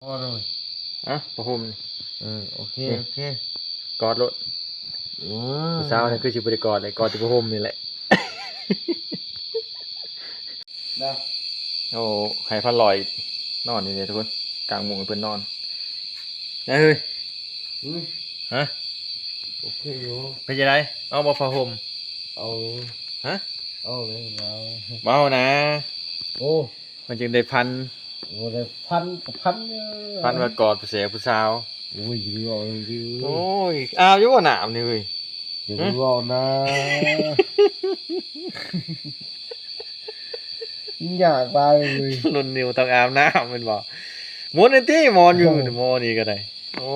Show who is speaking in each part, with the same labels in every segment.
Speaker 1: พอเลย
Speaker 2: อ่ะประหุม
Speaker 1: โอเคโอเค
Speaker 2: กอดรถผู้สาวนี่คือสิบ่ได้กอดเลยกอดที่ประหุมนี่แหละ
Speaker 1: ได้
Speaker 2: โอ้ให้พันลอยนอนอยู่นี่ทุกคนกลางมุ้งให้เพิ่นนอนนะเฮ้ยฮะ
Speaker 1: โอเคอยู่
Speaker 2: เป็นจังไดเอาบ่ผ้าห่ม
Speaker 1: เอา
Speaker 2: ฮะ
Speaker 1: เอาเลย
Speaker 2: เมานะ
Speaker 1: โอ้
Speaker 2: มันจึงได้พัน
Speaker 1: โอ้ได้พันกับพันเนี่ย
Speaker 2: พันว่ากอดผู้เสียผู้สาว
Speaker 1: โอ้ยยื้อเอายื้อ
Speaker 2: โอ้ยอ้าวอยู่บ่น้ำนี่เว้ย
Speaker 1: ยื้อเอานะอยากไปเลย
Speaker 2: นุ่นนิวต้องอาบน้ำแม่นบ่หมุนอันที่มอนอยู่มอนี่ก็ได้โอ้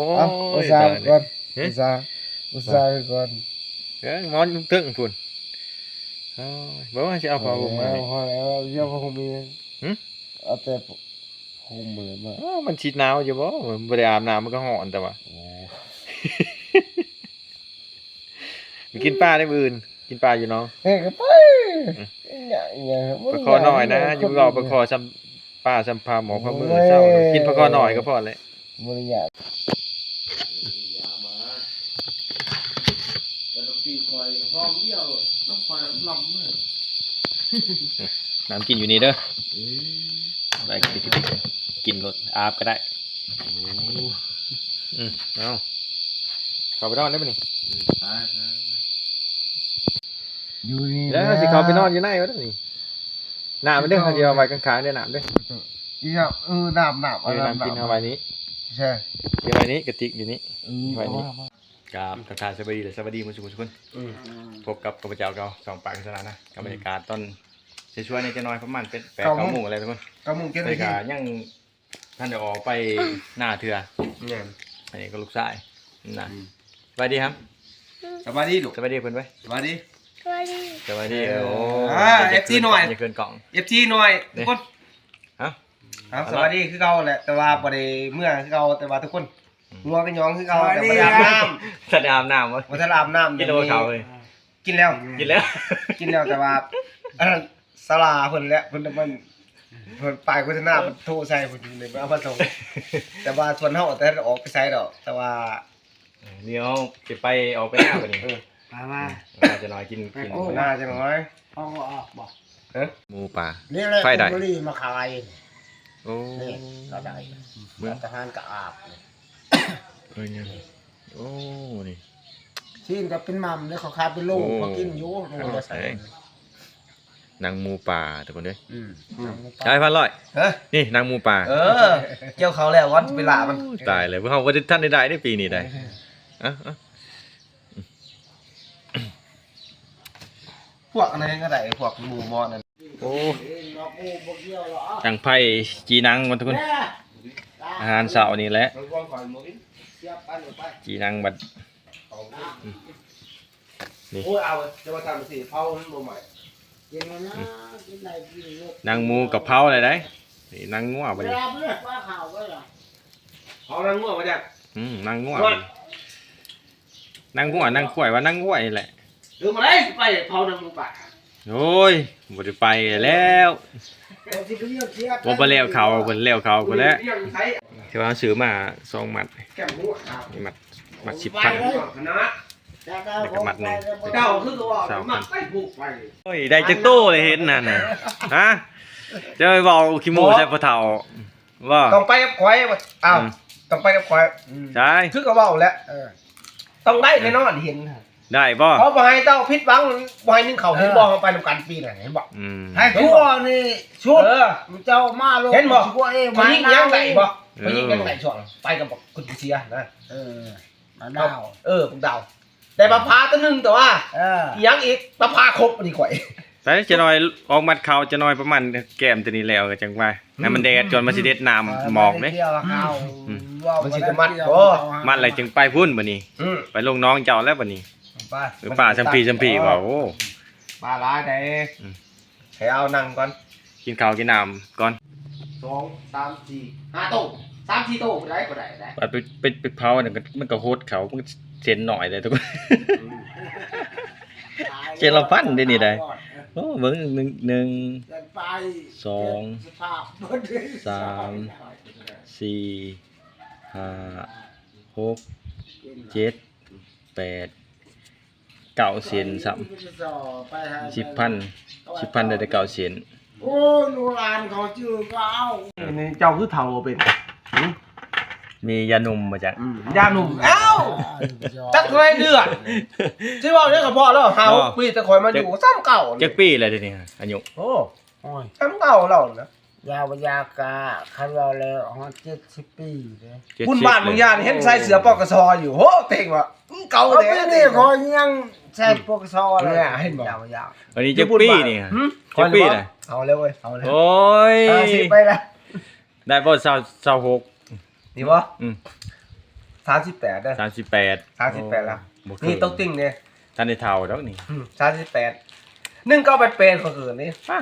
Speaker 1: อุตส่าห์ก่อนอุตส่าห์ก่อน
Speaker 2: มอนตึ้งพุ่นบอกว่าจะเอาผ้าห่มมา
Speaker 1: พอแล้วเยอะพอคงมีเอาแต่คงเหมือน
Speaker 2: มันชิดหนาวอยู่บ่บ่ได้อาบน้ำมันก็ร้อนแต่ว่ามีกินปลาได้มื้ออื่นกินปลาอยู่เนาะ
Speaker 1: เฮ้ยก็ไปอย่าง
Speaker 2: ปลาคอน้อยนะอยู่รอปลาคอซ้ำปลาซ้ำพาหมอพามือเช้ากินปลาคอน้อยก็พอแล้ว
Speaker 1: บ่ได้อยาก
Speaker 2: น้ำกินอยู่นี่เด้อไปกินรถอาบก็ได้เอาเข้าไปนอนได้ป่ะนี่
Speaker 1: อยู่นี่
Speaker 2: แล้วสิเข้าไปนอนอยู่ไหนวะนี่น้ำมันเด้อเขาจะเอาไว้ข้างๆเด้อน้ำเด้อ
Speaker 1: อีครับน้ำ
Speaker 2: เอาน้ำกินเอาไว้นี้
Speaker 1: ใช่
Speaker 2: เก็บไว้นี้กระติกอยู่นี้ไว้นี้กับทักทายสวัสดีเลยสวัสดีมาสุขทุกคนพบกับข้าพเจ้าเราสองปากสนานะกับบรรยากาศตอนช่วยในจะน้อยประมาณเป็น9 โมงอะไรทุกคน
Speaker 1: 9 โมง
Speaker 2: บรรยากาศยังท่านเดี๋ยวออกไปหน้าเถื่ออันนี้ก็ลูกชายนะสวัสดีครับ
Speaker 1: สวัสดีลูก
Speaker 2: สวัสดีเพื่อนไว้
Speaker 1: สวัสดี
Speaker 2: สวัสดีโอ้
Speaker 1: FC หน่อย
Speaker 2: อย่าเกินกล่อง
Speaker 1: FC หน่อยทุกคนครับสวัสดีคือเก่าแหละแต่ว่าบ่ได้เมื่อคือเก่าแต่ว่าทุกคนงัวเป็นยองคือเก่าแต่บ่ได้อาบน้ำ
Speaker 2: ท่านอาบน้ำวะ
Speaker 1: บ่ทันอาบน้ำ
Speaker 2: กินโอเขาเลย
Speaker 1: กินแล้วแต่ว่าศาลาเพิ่นแล้วเพิ่นป้ายโฆษณาเพิ่นโทรใส่เพิ่นเลยเอามาส่งแต่ว่าส่วนเฮาแต่ออกไปใช้ดอกแต่ว่า
Speaker 2: เดี๋ยวจะไปออกไปหน้าบัดนี้
Speaker 1: มา
Speaker 2: จะน้อยกิน
Speaker 1: หน้าจะน้อย
Speaker 3: เอาออกบ่
Speaker 2: หมูป่า
Speaker 3: นี่แหละบุรีมาขาย
Speaker 2: โอ้
Speaker 3: นี่ก็ได้เมื่อทหารก็อาบ
Speaker 2: โอ้นี่
Speaker 3: ชีนก็เป็นมัมเนี่ยเขาขายเป็นโลเขากินอยู่โลละ
Speaker 2: นางหมูป่าทุกคนเด้ใช่1,100นี่นางหมูป่า
Speaker 1: เกี่ยวเขาแล้ววันเวลามัน
Speaker 2: ตายเลยเพราะเขาว่าท่านได้ในปีนี้ได้
Speaker 1: พวกอะไรก็ได้พวกหมูมอนั่น
Speaker 2: โอ้จังไผ่จีนังมันทุกคนอาหารเช้านี่แหละจีนังบัด
Speaker 1: นี่โอ้ยเอาจะมาทำสิเผาให้หมูใหม่
Speaker 2: นางหมูกับเผาอะไรได้นี่นางงัวบัดนี้
Speaker 1: เผานางงัวมาจาก
Speaker 2: นางงัวนางงัวนางข่อยว่านางงัวนี่แหละ
Speaker 1: มาได้ไปเผานางหมูป่า
Speaker 2: โอ้ยบ่ได้ไปแล้วบ่ไปแล้วเขาเพิ่นแล้วเขาพุ่นแล้วที่ว่าซื้อมา2 มัดนี่มัด10,000แล้วก็มัดนึงโอ้ยได้จักโตเลยเห็นนั่นน่ะฮะจะไปเว้าขี้โม้ใส่พ่อเฒ่าว่า
Speaker 1: ต้องไปกับข่อยอ้าวต้องไปกับข่อย
Speaker 2: ใช่
Speaker 1: คือก็เว้าแล้วต้องได้แน่นอนเห็น
Speaker 2: ได้บ่
Speaker 1: เพราะบ่ให้เจ้าผิดหวังบ่ให้นึงเขาเห็นบ่ไปนำกันปีน่ะเห็นบ่
Speaker 3: ให้ทั่วนี่ชุดเจ้ามาลง
Speaker 1: เห็นบ่มันยิ่งยังไงบ่มันยิ่งยังไงช่วงไปกับคุณเสียนะ
Speaker 3: มาดาว
Speaker 1: ผมดาวได้ปลาพาตัวนึงแต่ว่ายังอีกปลาพาครบดีกว่า
Speaker 2: แต่จะน้อยออกมัดเขาจะน้อยประมาณแก้มตัวนี้แล้วก็จังว่าให้มันแดดจนมันสิเด็ดน้ำหมอกเด้
Speaker 1: มันสิมัด
Speaker 2: มัดอะไรจึงไปพุ่นบัดนี้ไปลงน้องเจ้าแล้วบัดนี้ป่าสัมพีว่าโอ้
Speaker 1: ปลาร้ายได้ให้เอานั่งก่อน
Speaker 2: กินข้าวกินน้ำก่อน
Speaker 1: 2 3 4 5 โต๊ะ3 4 โต๊ะได้ก็ได้
Speaker 2: ไปเผาเนี่ยมันก็โหดเขามันเส้นหน่อยเลยทุกคนเส้นเราฟันได้นี่ได้โอ้เบิ่ง1 2 3 4 5 6 7 8 9เซนซ้ำ10,000ได้แต่9เซน
Speaker 3: โอ้ลูกหลานเขาชื่อก็เอา
Speaker 1: นี่เจ้าคือเฒ่าเป็น
Speaker 2: มียานุ่มมาจาก
Speaker 1: ยาหนุ่มเอ้าจักไรเดือดที่ว่าเนี่ยก็พอแล้วเฮาปีแต่คอยมาอยู่ซ้ำเก่า
Speaker 2: จักปีอะไรทีนี้อายุ
Speaker 1: โอ้
Speaker 3: โอ้ย
Speaker 1: ซ้ำเก่าเรานะ
Speaker 3: ยาวายากาคันเราแล้ว70 ปีเลย
Speaker 2: 70
Speaker 1: บุญบ้านบางอย่างเห็นใส่เสือปอกกระซออยู่โหเต็งว่ะเก่า
Speaker 3: เอา
Speaker 1: แท้
Speaker 3: ไปนี่ขอยังใช้พวกซอเลย
Speaker 1: เนี่ยเห็นบ่
Speaker 3: ยาวายา
Speaker 2: อันนี้จักปีนี่จักปีเลย
Speaker 1: เอาเลยเว้ยเอาเลย
Speaker 2: โอ้ย
Speaker 1: 50ไปละ
Speaker 2: ได้บ่26
Speaker 1: นี่บ่
Speaker 2: อืม
Speaker 1: 38เด้อ
Speaker 2: 38
Speaker 1: 38ละ
Speaker 2: บ่เคย
Speaker 1: นี่ตกติ่งเนี่ย
Speaker 2: ท่านได้เท่าดอกนี่
Speaker 1: 38 1988คนอื่นนี่
Speaker 2: ป่ะ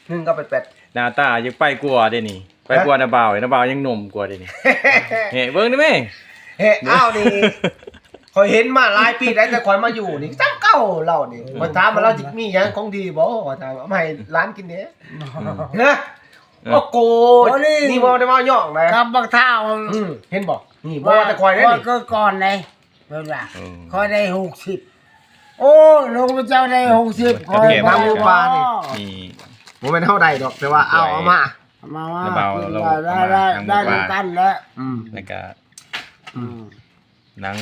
Speaker 1: 1988
Speaker 2: หน้าตายังไปกลัวเด้นี่ไปกลัวนาบ่าวนาบ่าวยังหนุ่มกว่าเด้นี่เฮ้เบิ่งได้มั้ย
Speaker 1: เฮ้อ้าวนี่คอยเห็นมาหลายปีแล้วแต่คอยมาอยู่นี่จังเก่าเรานี่มาถามว่าเราจิมีหยังของดีบ่ว่าถามเอามาให้ร้านกินเด้ฮะโอ้โกนี่บ่ได้มาย่องนะ
Speaker 3: กับบักเท้า
Speaker 1: เห็นบ่นี่บ่แต่คอยได้
Speaker 3: ว่า
Speaker 1: นี่
Speaker 3: ก็ก่อนเลยเวลาคอยได้60โอ้ลูกพระเจ้าได้60คอย
Speaker 1: มาหมู่บ้านนี่
Speaker 2: นี่
Speaker 1: บ่แม่นเฮาได้ดอกแต่ว่าเอามา
Speaker 3: มาว่า
Speaker 2: ระเบาเรา
Speaker 3: ได้กันแล้ว
Speaker 2: แล้วก็หนัง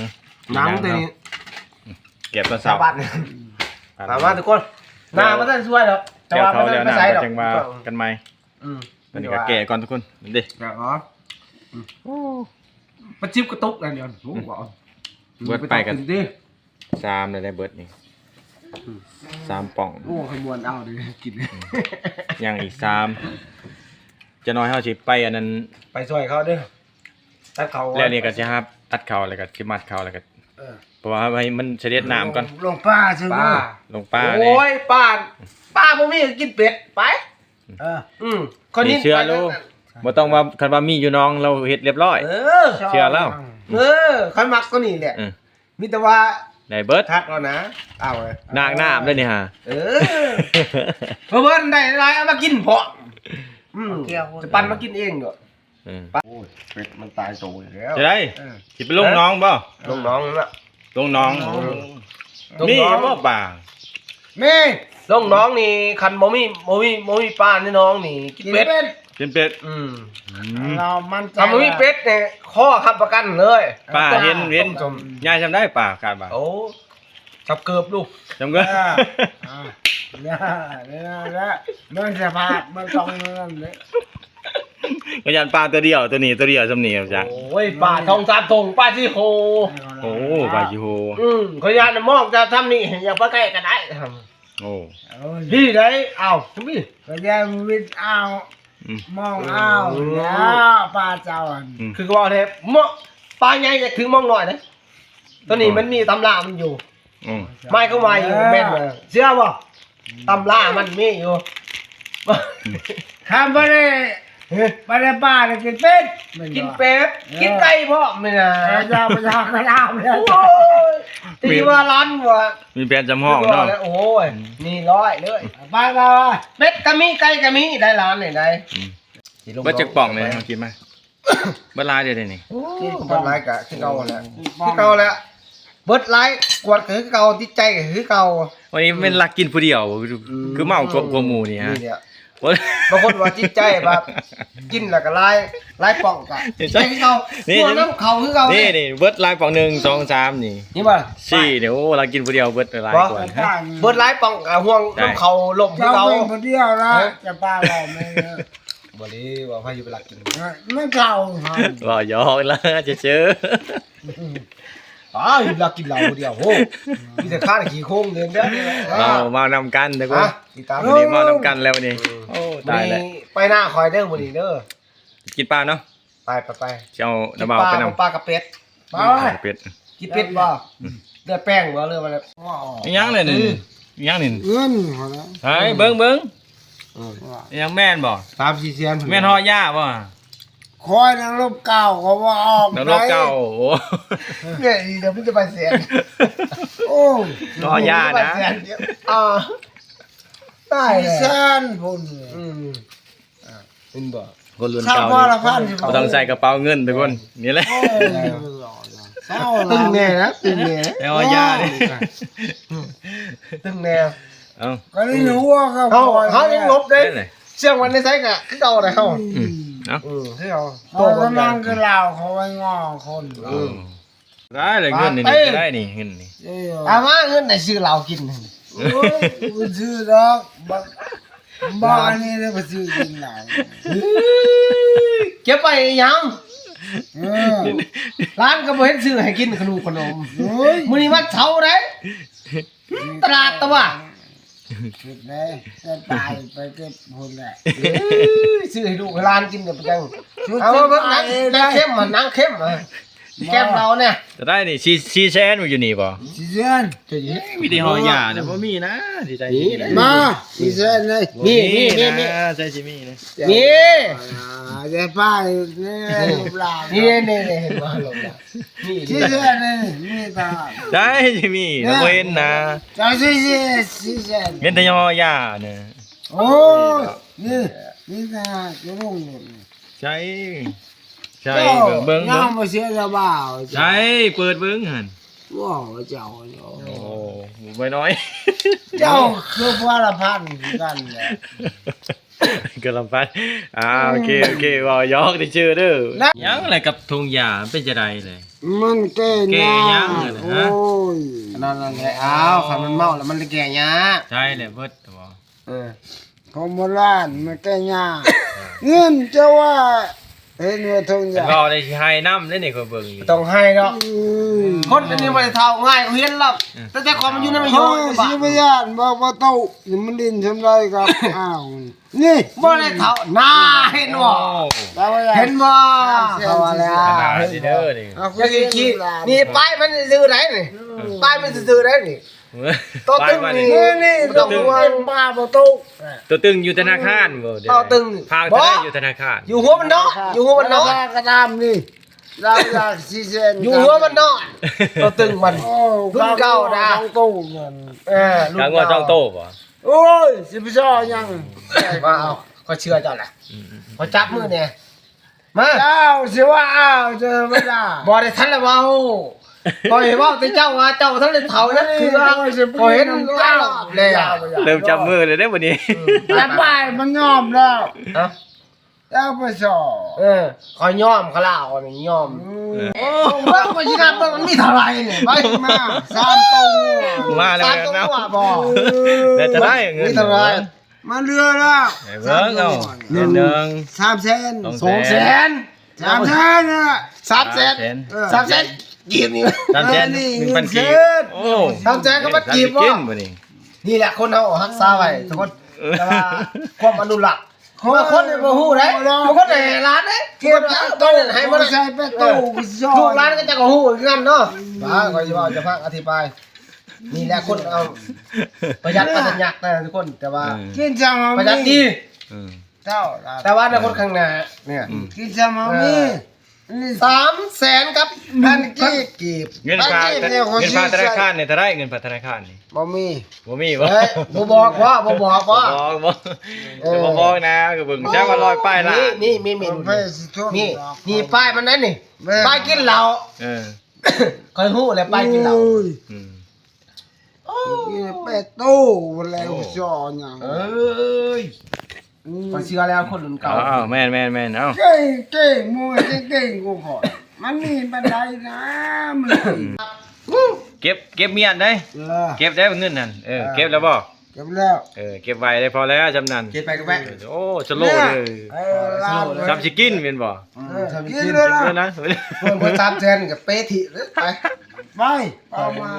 Speaker 1: หนังตัวนี้
Speaker 2: เก็บตอนเช้า
Speaker 1: ชาวบ้านถามว่าทุกคนหน้ามันต้องช่วยดอกแต่
Speaker 2: เกี่ยว
Speaker 1: ว่า
Speaker 2: เขา
Speaker 1: มัน
Speaker 2: แล้ว
Speaker 1: ไม่
Speaker 2: นะ
Speaker 1: ใส่ดอก
Speaker 2: จังว่ากันใหม่ตอนนี้ก็แก่ก่อนทุกคนดิ
Speaker 1: เดี๋ยวอ๋อมันชิบกระตุกนั่นเดียวรู้บ่
Speaker 2: เบิดไปกัน
Speaker 1: ดิ
Speaker 2: 3เลยได้เบิดนี่3ป่อง
Speaker 1: โอ้ขบวนเอาดิกิน
Speaker 2: ยังอีก3จะน้อยเฮาสิไปอันนั้น
Speaker 1: ไปช่วยเขาเด้อตัดเขา
Speaker 2: แล้วนี่ก็สิครับตัดเขาแล้วก็สิมัดเขาแล้วก็เพราะว่าให้มันเสด็จน้ำก่อน
Speaker 3: ลงป้าใช่ไหม
Speaker 1: ป้า
Speaker 2: ลงป้า
Speaker 1: โอ้ยป้าบ่มีกินเป็ดไป คนนี้
Speaker 2: เชื่อลูกบ่ต้องว่าคันว่ามีอยู่น้องเราเฮ็ดเรียบร้อย เชื่อแล้ว
Speaker 1: คันมักก็นี่แหละ
Speaker 2: เออ
Speaker 1: มีแต่ว่า
Speaker 2: ได้เบิด
Speaker 1: ทักแล้วนะเอาเลย
Speaker 2: นางน้ำด้วยนี่ฮะ
Speaker 1: เพิ่นได้หลายเอามากินเพาะจะปั่นมากินเองเด้อ โอ้ยเป็ดมันตายโตอยู่แล้ว
Speaker 2: จะได้สิไปลงน้องบ่
Speaker 1: ลงน้องนั่นน่ะ
Speaker 2: ลงน้องนี่บ่ป่า
Speaker 3: แม่
Speaker 1: ลงน้องนี่คันบ่มีปลาในน้องนี่กินเป็ด
Speaker 2: เป็นเป็ด
Speaker 3: เรามันใจ
Speaker 1: ถ้าบ่มีเป็ดเนี่ยข้อค้ำประกันเลย
Speaker 2: ป้าเห็นยายจำได้ป่าการบ่า
Speaker 1: โอ้จับเกือบลูก
Speaker 2: จำก็
Speaker 3: เนี่ยมันสภาพมันต้องนั่นเลย
Speaker 2: ก็ยันปลาตัวเดียวตัวนี้ตัวเดียวจำนี่ครับจ๊ะ
Speaker 1: โอ้ยปลาทองสามทงปลาที่โห
Speaker 2: โอ้ปลาจิโฮ
Speaker 1: ขอยานมองจะทำนี่อย่าไปใกล้กันได้
Speaker 2: โอ้
Speaker 1: ดีได้เอาทุกพี่
Speaker 3: ก็ยังวิทย์เอามองเอาเนี่ยป้าเจ้า
Speaker 1: คือว่าแท้มอปลาใหญ่จะถึงมองหน่อยนะตัวนี้มันมีตำรามันอยู่ ไม่ก็มาอยู่แม่นมาเชื่อป่ะตำรามันมีอยู่
Speaker 3: ทำไปเลยไปเลยป้าเลยกินเป็ด
Speaker 1: กินเป็ดกินไก่พ่อไม่นะ
Speaker 3: ยาไปยากระลามเลย
Speaker 1: โอ้ยตีว่าร้านว่ะ
Speaker 2: มีแผนจำห้องเนาะ
Speaker 1: โอ้ยนี่ร้อยเลย
Speaker 3: ไปไป
Speaker 1: เป็ดก็มีไก่ก็มีได้ร้านไหนได้
Speaker 2: เบิดจักป่องเลยเมื่อกี้มาเบิดลายเดี๋ยวนี้
Speaker 1: เบิดไลค์กะคือเก่าแหละคือเก่าแล้วเบิดไลค์กวดก็คือเก่าติดใจก็คือเก่า
Speaker 2: วันนี้เป็นลักกินผู้เดียวคือเมากว่าหมู่นี่ฮะ
Speaker 1: เนี่ยบางคนว่าจิตใจแบบกินแล้วก็ไล่ป่องกะใจคือเก่าพวกน้ำเขาคือเก่า
Speaker 2: นี่เบิดลายป่อง1 2 3นี่
Speaker 1: นี่ป่ะ
Speaker 2: 4เดี๋ยวลักกินผู้เดียวเบิดลายก่อนฮะ
Speaker 1: เบิดไล่ป่องกะห่วงน้ำเขาลมคือ
Speaker 3: เจ้า
Speaker 1: เก่า
Speaker 3: เป็นคนเดียวนะจะป้าเราไม่
Speaker 1: บ่ดีว่าพายุไปลักกิน
Speaker 3: ไม่เก่า
Speaker 2: บ่หยอกแล้วจะเจอ
Speaker 1: อยู่ลักกินเหล้าเดียวโหมีแต่ข้าขี่โค้งเดินเด้อ
Speaker 2: มานำกันทุกคน
Speaker 1: ติดตาม
Speaker 2: วันนี้มานำกันแล้ววันนี้โอ้ตายแล้ว
Speaker 1: ไปหน้าคอยเด้อวันนี้เด้อ
Speaker 2: กินปลาเนาะ
Speaker 1: ไป
Speaker 2: เจ้าน้ำเบาไปนำ
Speaker 1: ปลากระเป็ด
Speaker 2: เป็ด
Speaker 1: กินเป็ดบ่เลือดแป้งบ่เลือดอะไร
Speaker 2: ยังเลยนี่ยังนี่
Speaker 3: เงินเขานะ
Speaker 2: ไอ้เบิ้งยังแม่นบ่
Speaker 1: 3-4เซียน
Speaker 2: แม่นฮอย่าบ่
Speaker 3: คอยนางลบเก่าเขาว่าออก
Speaker 2: นักรบเก่าโอ้
Speaker 1: เนี่ยเดี๋ยวมึงจะไปเสียน
Speaker 3: โอ้
Speaker 2: รอย่านะ
Speaker 1: ได้เลย
Speaker 3: แสนพุ่น
Speaker 1: เป็นบ่
Speaker 2: คนรุ่น
Speaker 3: ข้าว
Speaker 2: เก่า
Speaker 3: พ่อละ
Speaker 2: นี่
Speaker 3: พัน
Speaker 2: บ่ต้องใส่กระเป๋าเงินทุกคนนี่แหละ
Speaker 1: ตึงแน่นะตึงแน่
Speaker 2: แต่ว่ายานี่
Speaker 1: ตึงแน่
Speaker 2: เอ้า
Speaker 3: ก็เลยหัวก็
Speaker 1: เขายังลบเด้
Speaker 2: ได้เลย
Speaker 1: เชื่องวันในไซกะคือเก่าเลยเฮา
Speaker 2: เอ้า
Speaker 1: ให้เอา
Speaker 3: ตัวกำลังก็ลาวเขาไว้งอคน
Speaker 2: ได้เลยเงินนี่ก็ได้นี่เงินนี่
Speaker 1: อามาเงินไหนซื้อเหล้ากิน
Speaker 3: โอ้ยกูซื้อดอกบ้านนี่ได้ไปซื้อกินเหล้า
Speaker 1: เก็บไปยัง
Speaker 3: เออ
Speaker 1: ร้านก็บ่เห็นซื้อให้กินขนม
Speaker 3: โอ้ย
Speaker 1: มื้อนี้วันเสาร์เด้ตลาดตะว่า
Speaker 3: ผิดเลยจะตายไปเก็บหุ่นแหละ
Speaker 1: ซื้อให้ลูกให้หลานกินเดี๋ยวไปจังเอามาเบิ่งหนังเข้มมันหนังเข้มแก้มเราเนี่ย
Speaker 2: จะได้นี่4แสนอยู่นี่บ่
Speaker 3: สิเดือน
Speaker 2: มีแต่ห่อยาเนี่ยบ่มีนะสิได้มีได้
Speaker 3: มาสิเดือนเลย
Speaker 1: นี่
Speaker 2: นะใช่สิมีนะ
Speaker 1: นี่
Speaker 3: เดี๋ยวไปนี่ลูกหลาน
Speaker 1: นี่เห็นบ่ลงแล้วนี่
Speaker 3: สิเดือนนี่มีตา
Speaker 2: ได้สิมีแล้วบ่เห็นนะ
Speaker 3: จะสิเดือน
Speaker 2: เห็นแต่ห่อยาเนี่ย
Speaker 3: โอ้ยนี่ตาจะลงหมด
Speaker 2: ใช่ใช่เบิ่ง
Speaker 3: ย่างมาเสียจะบ่าว
Speaker 2: ใช่เปิดเบิ่งหั่น
Speaker 3: ว้าวเจ้าเนาะ
Speaker 2: โอ้บ่น้อย
Speaker 3: เจ้าคือพระพันกันแหละ
Speaker 2: ก็ลำพันโอเคว่ายอกได้ชื่อเด้อยังอะไรกับทงยาเป็นจะไดเลย
Speaker 3: มันแก่
Speaker 2: แก่ยั
Speaker 3: ยัง
Speaker 2: เลยนะ
Speaker 3: โอ้ย
Speaker 1: นั่นแหละอ้าวคันมันเมาแล้วมันแก่ยาก
Speaker 2: ใช่แหละเบิดตัว
Speaker 3: ของโบราณมันแก่ยากเงินจะว่าเห็นว่าทง
Speaker 2: แต่
Speaker 3: ยา
Speaker 2: ก็ได้สิให้น้ำได้นี่ก็เบิ่งอยู่
Speaker 1: ต้องให้ดอกคนอันนี้บ่ได้เท่าง่ายเห็นแล้วแต่ความมันอยู่ในมัน
Speaker 3: เฮ้
Speaker 1: โย
Speaker 3: ย
Speaker 1: นบ่
Speaker 3: สิพยานบอกว่าเต้านี่มันดินทำไรครับอ้าวนี่
Speaker 1: บ่ได้เท่าน่าเห็นบ่ เห็นบ่เขาว่าแล้ว
Speaker 2: ขนาดนี้เด้อนี่
Speaker 1: ยังอีกทีนี่ป้ายมันซื้อได้นี่ป้ายมันซื้อได้นี่ ตัวตึงนี่
Speaker 3: นี่ต้องว่าบ้าบ่ตุก
Speaker 2: ตัวตึงอยู่ธนาคารบ่เด้
Speaker 1: ตัวตึง
Speaker 2: พาวจะได้อยู่ธนาคาร
Speaker 1: อยู่หัวมันเนาะอยู่หัวมันเนาะ
Speaker 3: กระดามนี่เราอยากสิเซน
Speaker 1: อยู่หัวมันเนาะตัวตึงมัน
Speaker 3: โอ้
Speaker 1: รุ่นเก่านะ
Speaker 3: ต้องตู้เงิน
Speaker 2: กลางว่าต้องโตบ่
Speaker 3: โอ้ยสิไปซ้อยัง
Speaker 1: มาเอาก็เชื่อเจ้าแหละพอจับมือเนี่ยมา
Speaker 3: เจ้าสิว่าอ้าวเจอไม่ได้
Speaker 1: บ่ได้ทันแล้วเว้าพอเห็นว่าแต่เจ้าว่าเจ้าทันได้เฒ่านั่นคือพอเห็นเจ้าเลยอ่ะ
Speaker 2: เริ่มจับมือเลยเด้อบัดนี้
Speaker 3: แต่ไปมันยอมแล้ว
Speaker 1: เอ้า
Speaker 3: เจ้าไปซ้อ
Speaker 1: ขอยอมเขาล่าอ่อนนี่ยอมโอ้เบิ่งว่าสิครับมันมีเท่าไหร่เนี่ยไปมา
Speaker 3: 3ตู้
Speaker 2: มาแล้ว
Speaker 1: ตามตัว
Speaker 2: นะ
Speaker 1: บ่
Speaker 2: แล้วจะได้เงิน
Speaker 1: มีเท่าไหร่
Speaker 3: มาเรือแล้ว
Speaker 2: ไอ้เบิ่งเอาเงินหนึง
Speaker 3: 300,000
Speaker 1: 200,000
Speaker 3: 300,000น่ะ
Speaker 1: 300,000 300,000กีบนี่
Speaker 2: 300,000 1,000กีบโอ้
Speaker 1: 300,000ก็มากีบ
Speaker 2: กิ
Speaker 1: บ่
Speaker 2: นบ่นี่
Speaker 1: นี่แหละคนเฮารักษาไว้ทุกคนแต่ว่าความอนุรักษ์บางคนบ่ฮู้เด้บางคนให้ร้านเด้เก็บต้นให้บ่ได้
Speaker 3: ใส่ไปตู้ซ้อ
Speaker 1: ลูกร้านก็จะก็ฮู้คือกันเนาะว่าก็สิว่าจะพักอธิบายนี่แหละคนเอาประหยัดประหยัดนะทุกคนแต่ว่า
Speaker 3: กินจัง
Speaker 1: ประหยัดดี
Speaker 3: เจ้า
Speaker 1: แต่ว่าในคนข้างหน้าเนี่ย
Speaker 3: กินจังมีนี่
Speaker 1: 300,000กับ1,000กีบ
Speaker 2: เงินฝากธนาคารนี่เท่าไหร่เงินฝากธนาคารนี่
Speaker 3: บ่มี
Speaker 2: บ่มีบ่
Speaker 1: เฮ้ยบ่บอกว่าบ่บอกว่า
Speaker 2: บ่จะบ่บอกนะก็เบิ่งจักว่า100ป้ายละ
Speaker 1: นี่มี
Speaker 3: เฟซทุก
Speaker 1: นี่ป้ายมันนั้นนี่ป้ายกินเหล้า
Speaker 2: เออ
Speaker 1: เคยฮู้แล้วป้ายกินเหล้า
Speaker 2: อืม
Speaker 3: กินเป็ดตู้แล้วซ้อยัง
Speaker 1: เอ้ยพอเชื่อแล้วคนรุ่นเก่า
Speaker 2: อ้าวแม่นเอ้า
Speaker 3: เก่งมวยเก่งกูขอมันมีบันไดนะมัน
Speaker 2: เก็บเมียนได้เก็บได้เงินนั่นเก็บแล้วบ่
Speaker 3: เก็บแล้ว
Speaker 2: เก็บไว้ได้พอแล้วจำนั้น
Speaker 1: เก็บไปก็แวะ
Speaker 2: โอ้สโลเลย
Speaker 3: ลา
Speaker 2: จำสิกินเป็นบ่
Speaker 3: กินเลย
Speaker 2: เออ
Speaker 3: นะ
Speaker 2: นะ
Speaker 1: เพิ่น300,000กับเปทิไป
Speaker 3: ไปเอามา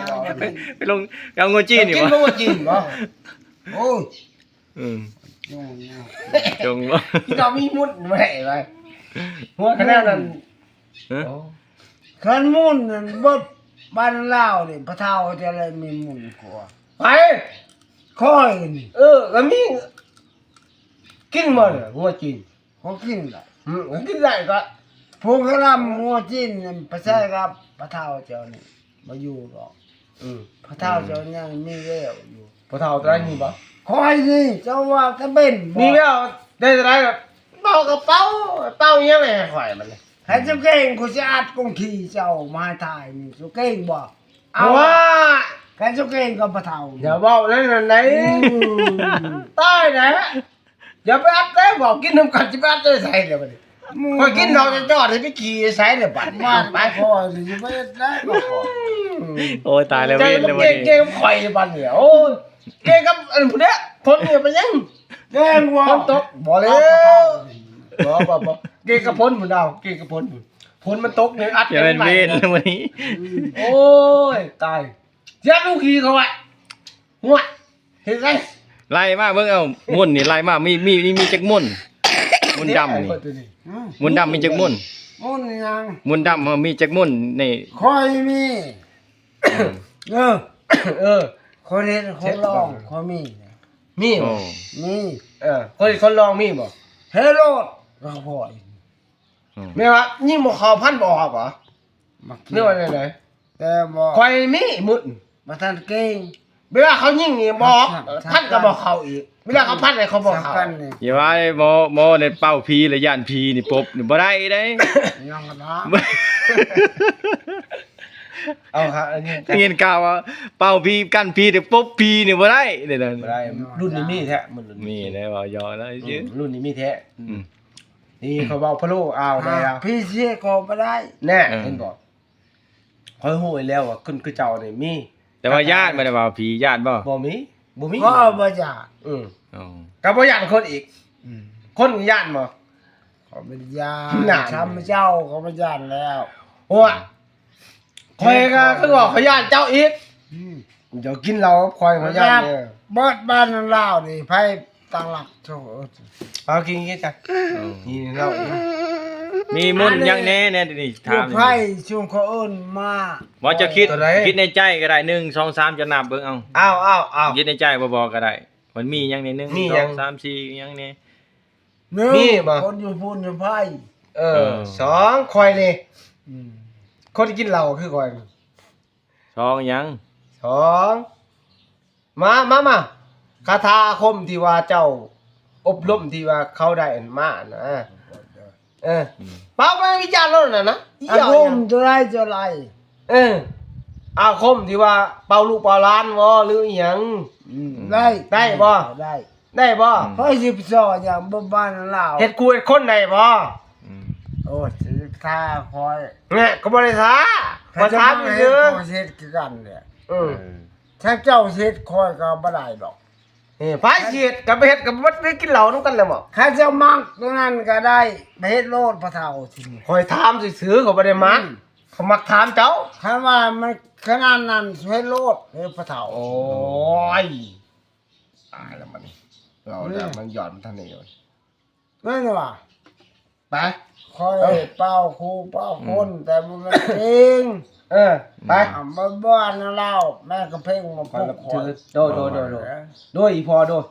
Speaker 2: ไปลงเอาเงินจีนนี่
Speaker 1: กิน
Speaker 2: บ่
Speaker 1: บ่กินบ่
Speaker 3: โอ้ย
Speaker 2: อืม
Speaker 3: โอ้ย
Speaker 2: จงบ่
Speaker 1: พี่เจ้ามีมุดมาให้ไปหัวคะแนนนั้น
Speaker 2: ฮะ
Speaker 3: ขันมุ่นนั่นบ่บ้านลาวนี่พระเฒ่าจะอะไรมีมุ่นกว่า
Speaker 1: ไป
Speaker 3: ค่อยนี่
Speaker 1: ก็มีกินบ่เนี่ยหัวจีน
Speaker 3: เขากินได้
Speaker 1: กินได้ก็
Speaker 3: พวกกระลำงัวจีนนี่ไปใช้กับพระเฒ่าเจ้านี่บ่อยู่หรอกพระเฒ่าเจ้ายังมีแววอยู่
Speaker 1: พอเฒ่าได้มีบ่
Speaker 3: ค่อยนี่เจ้าว่าจะเป็นบ่
Speaker 1: มีแล้วได้เท่าไหร่ก็
Speaker 3: ไป
Speaker 1: ป่ากระเป๋าเป่ายังไงข่อยมัน
Speaker 3: ให้เจ้าเก่งกูจะอัดกงขี่เจ้ามาถ่ายนี่เจ้าเก่งบ่เอา
Speaker 1: ว่า
Speaker 3: แค่เจ้าเก่งก็บ่เท่า
Speaker 1: อย่าบอกนั่นไหนตายนะอย่าไปอัดได้บอกกินน้ำกันจะไปอัดได้ใส่เลยบัดนี้ข่อยกินดอกจะจอดให้ไปขี่ใส่เลยบัด
Speaker 3: มาไปพอสิจะไม่ได้บ่พอ
Speaker 2: โอ้ยตายแล้ว
Speaker 1: เก่
Speaker 2: เว้
Speaker 1: ง
Speaker 2: นเลยวัน
Speaker 1: เก่ง
Speaker 2: นี้
Speaker 1: เก่งข่อยบัดเนี่ยโอ้ยเก่งกับอันพวกเนี้ยคนเนี่ยไปยัง
Speaker 3: เก่งว่า
Speaker 1: คนตกบ่แล้วบ่เก่งกับพ้นหมดดาวเก่งกับพ้นพ้นมันตกเนี่ยอัด
Speaker 2: อย่าเป็นเว้นเลยวันนี้
Speaker 1: โอ้ยตายยัดลูกขี่เขาไว้หัวเห็นไหม
Speaker 2: ไล่มาเบิ่งเอามุ่นนี่ไล่มามีจักมุ่นมุ่นดำนี่มุ่นดำมีจักมุ่น
Speaker 3: มุ่นยัง
Speaker 2: มุ่นดำมีจักมุ่นนี่
Speaker 3: คอยมีเออ
Speaker 1: เออ
Speaker 3: คนเฮ็ดคนลองเขามี
Speaker 1: มี
Speaker 2: โอ้
Speaker 1: บ่
Speaker 3: มี
Speaker 1: คนลองมีบ่
Speaker 3: เฮโรดก็พอ
Speaker 2: Ừ.
Speaker 1: แม่ว่ายิ่งบ่เข้าพันบ่ออกบ่
Speaker 3: มา
Speaker 1: เรื่องอะไรไหน
Speaker 3: แต่บ่
Speaker 1: ข่อยมีมุด
Speaker 3: มาทันเก่ง
Speaker 1: เวลาเขายิ่งนี่บ่ออกพันก็บ่เข้าอีกเวลาเขาพันให้เขาบ่เข้า
Speaker 3: สำคัญนี่
Speaker 2: อย่าว่าหมอในเป้าพีและย่านพีนี่ปบนี่บ่ได้เด้
Speaker 3: ยังกันนะ
Speaker 1: เอาครับอันนี้
Speaker 2: เห็นข่าวว่าเป้าพีกันพีแต่ปบพีนี่บ่ได้เด้นั่น
Speaker 1: บ่ได้รุ่นนี้มีแท้มันรุ่น
Speaker 2: มีได้ว่ายอแล้วชื่อ
Speaker 1: รุ่นนี้มีแท้
Speaker 2: อืม
Speaker 1: นี่เขาเว้าพะโล้เอาได้แล้ว
Speaker 3: พี่เสียก็บ่ได้
Speaker 1: แน่
Speaker 2: เออ
Speaker 1: เห็นบ่ข่อยฮู้แล้วว่าขึ้นคือเจ้านี่มี
Speaker 2: แต่ว่าญาติบ่ได้ว่าผีญาติบ่
Speaker 1: บ่มี
Speaker 3: ก็บ่อยาก
Speaker 1: อือ
Speaker 2: อ๋อ
Speaker 1: ก็บ่ย่านคนอีก คนย่านบ่
Speaker 3: ก็บ่ยา
Speaker 1: น่ะ
Speaker 3: ทำเจ้าก็บ่ยานแล้ว
Speaker 1: โอ้ยข่อยก็คือว่าเขาย่านเจ้าอีกเดี๋ยวกินเหล้าข่อยเขาย่านเนี่ย
Speaker 3: เบิดบ้านนั่นลาวนี่ไผตั้งหลักโต
Speaker 1: เอากินกัน
Speaker 2: อ๋อ
Speaker 1: นี่เหล้าอีก
Speaker 2: มีมุ่นยังแน่แน่นี่
Speaker 3: อยู่
Speaker 2: ถาม
Speaker 3: ไผช่วงเขาเอิ้นมา
Speaker 2: บ่จะคิดในใจก็ได้1 2 3จะนับเบิ่งเอา
Speaker 1: อ้าว
Speaker 2: คิดในใจบ่บอกก็ได้ มันมีหยังใน1
Speaker 1: มีหยัง
Speaker 2: 2 3 4หยังนี่
Speaker 3: หนึ่ง
Speaker 1: มีบ่
Speaker 3: คนอยู่พูนอยู่ไผ
Speaker 1: สองข่อยนี่
Speaker 3: อืม
Speaker 1: คนกินเหล้าคือข่อย
Speaker 2: 2หยัง
Speaker 1: สองมาคาถาอาคมที่ว่าเจ้า อบรมที่ว่าเขาได้อันมานะเปล่าไปวิจารณ์แล้วนะอี
Speaker 3: อา
Speaker 1: หย
Speaker 3: ร
Speaker 1: อ
Speaker 3: มณ์จะไรจะไร
Speaker 1: อาคมที่ว่าเป่าลูกเป่าล้านบ่หรืออีหยัง
Speaker 3: ได้
Speaker 1: ได้บ่
Speaker 3: ได้
Speaker 1: ได้บ่
Speaker 3: เพราะสิบสออย่างบ้านลาว
Speaker 1: เฮ็ดกูเฮ็ดคนได้บ่
Speaker 2: อืม
Speaker 3: โอ้สิท่าคอย
Speaker 1: เนี่ยก็บ่ได้ท้าบ่ถาม
Speaker 3: เฮ็
Speaker 1: ซื่อ
Speaker 3: ดเฮ็ดคือกันเนี่ย
Speaker 1: ๆ
Speaker 3: ถ้าเจ้าเฮ็ดคอยก็บ่ได้ดอก
Speaker 1: พายเสียดกับไปเฮ็ดกับบ่ได้กินเหล้านำกันแล้วบ่
Speaker 3: ถ้าเจ้ามักตรงนั้นก็ได้ไปเฮ็ดโลดพระเฒ่าทีนี้
Speaker 1: คอยถามซื่อๆเขาบ่ได้มักเขามักถามเจ้า
Speaker 3: ถ้าว่ามันขนาดนั้นเฮ็ดโลดเฮ็ดพระเฒ่า
Speaker 1: โอ้ยตายแล้วมันเราแล้วมันหย่อนทันนี่เลย
Speaker 3: นั่นว่า
Speaker 1: ไป
Speaker 3: คอยเป้าครูเป้าคนแต่บ่แม่นจริง
Speaker 1: ไป
Speaker 3: บ้านลาวแม่ก็เพ่งมา
Speaker 1: คอย
Speaker 3: พุ
Speaker 1: รับ
Speaker 3: ก
Speaker 1: ถือโดยอีพอโดย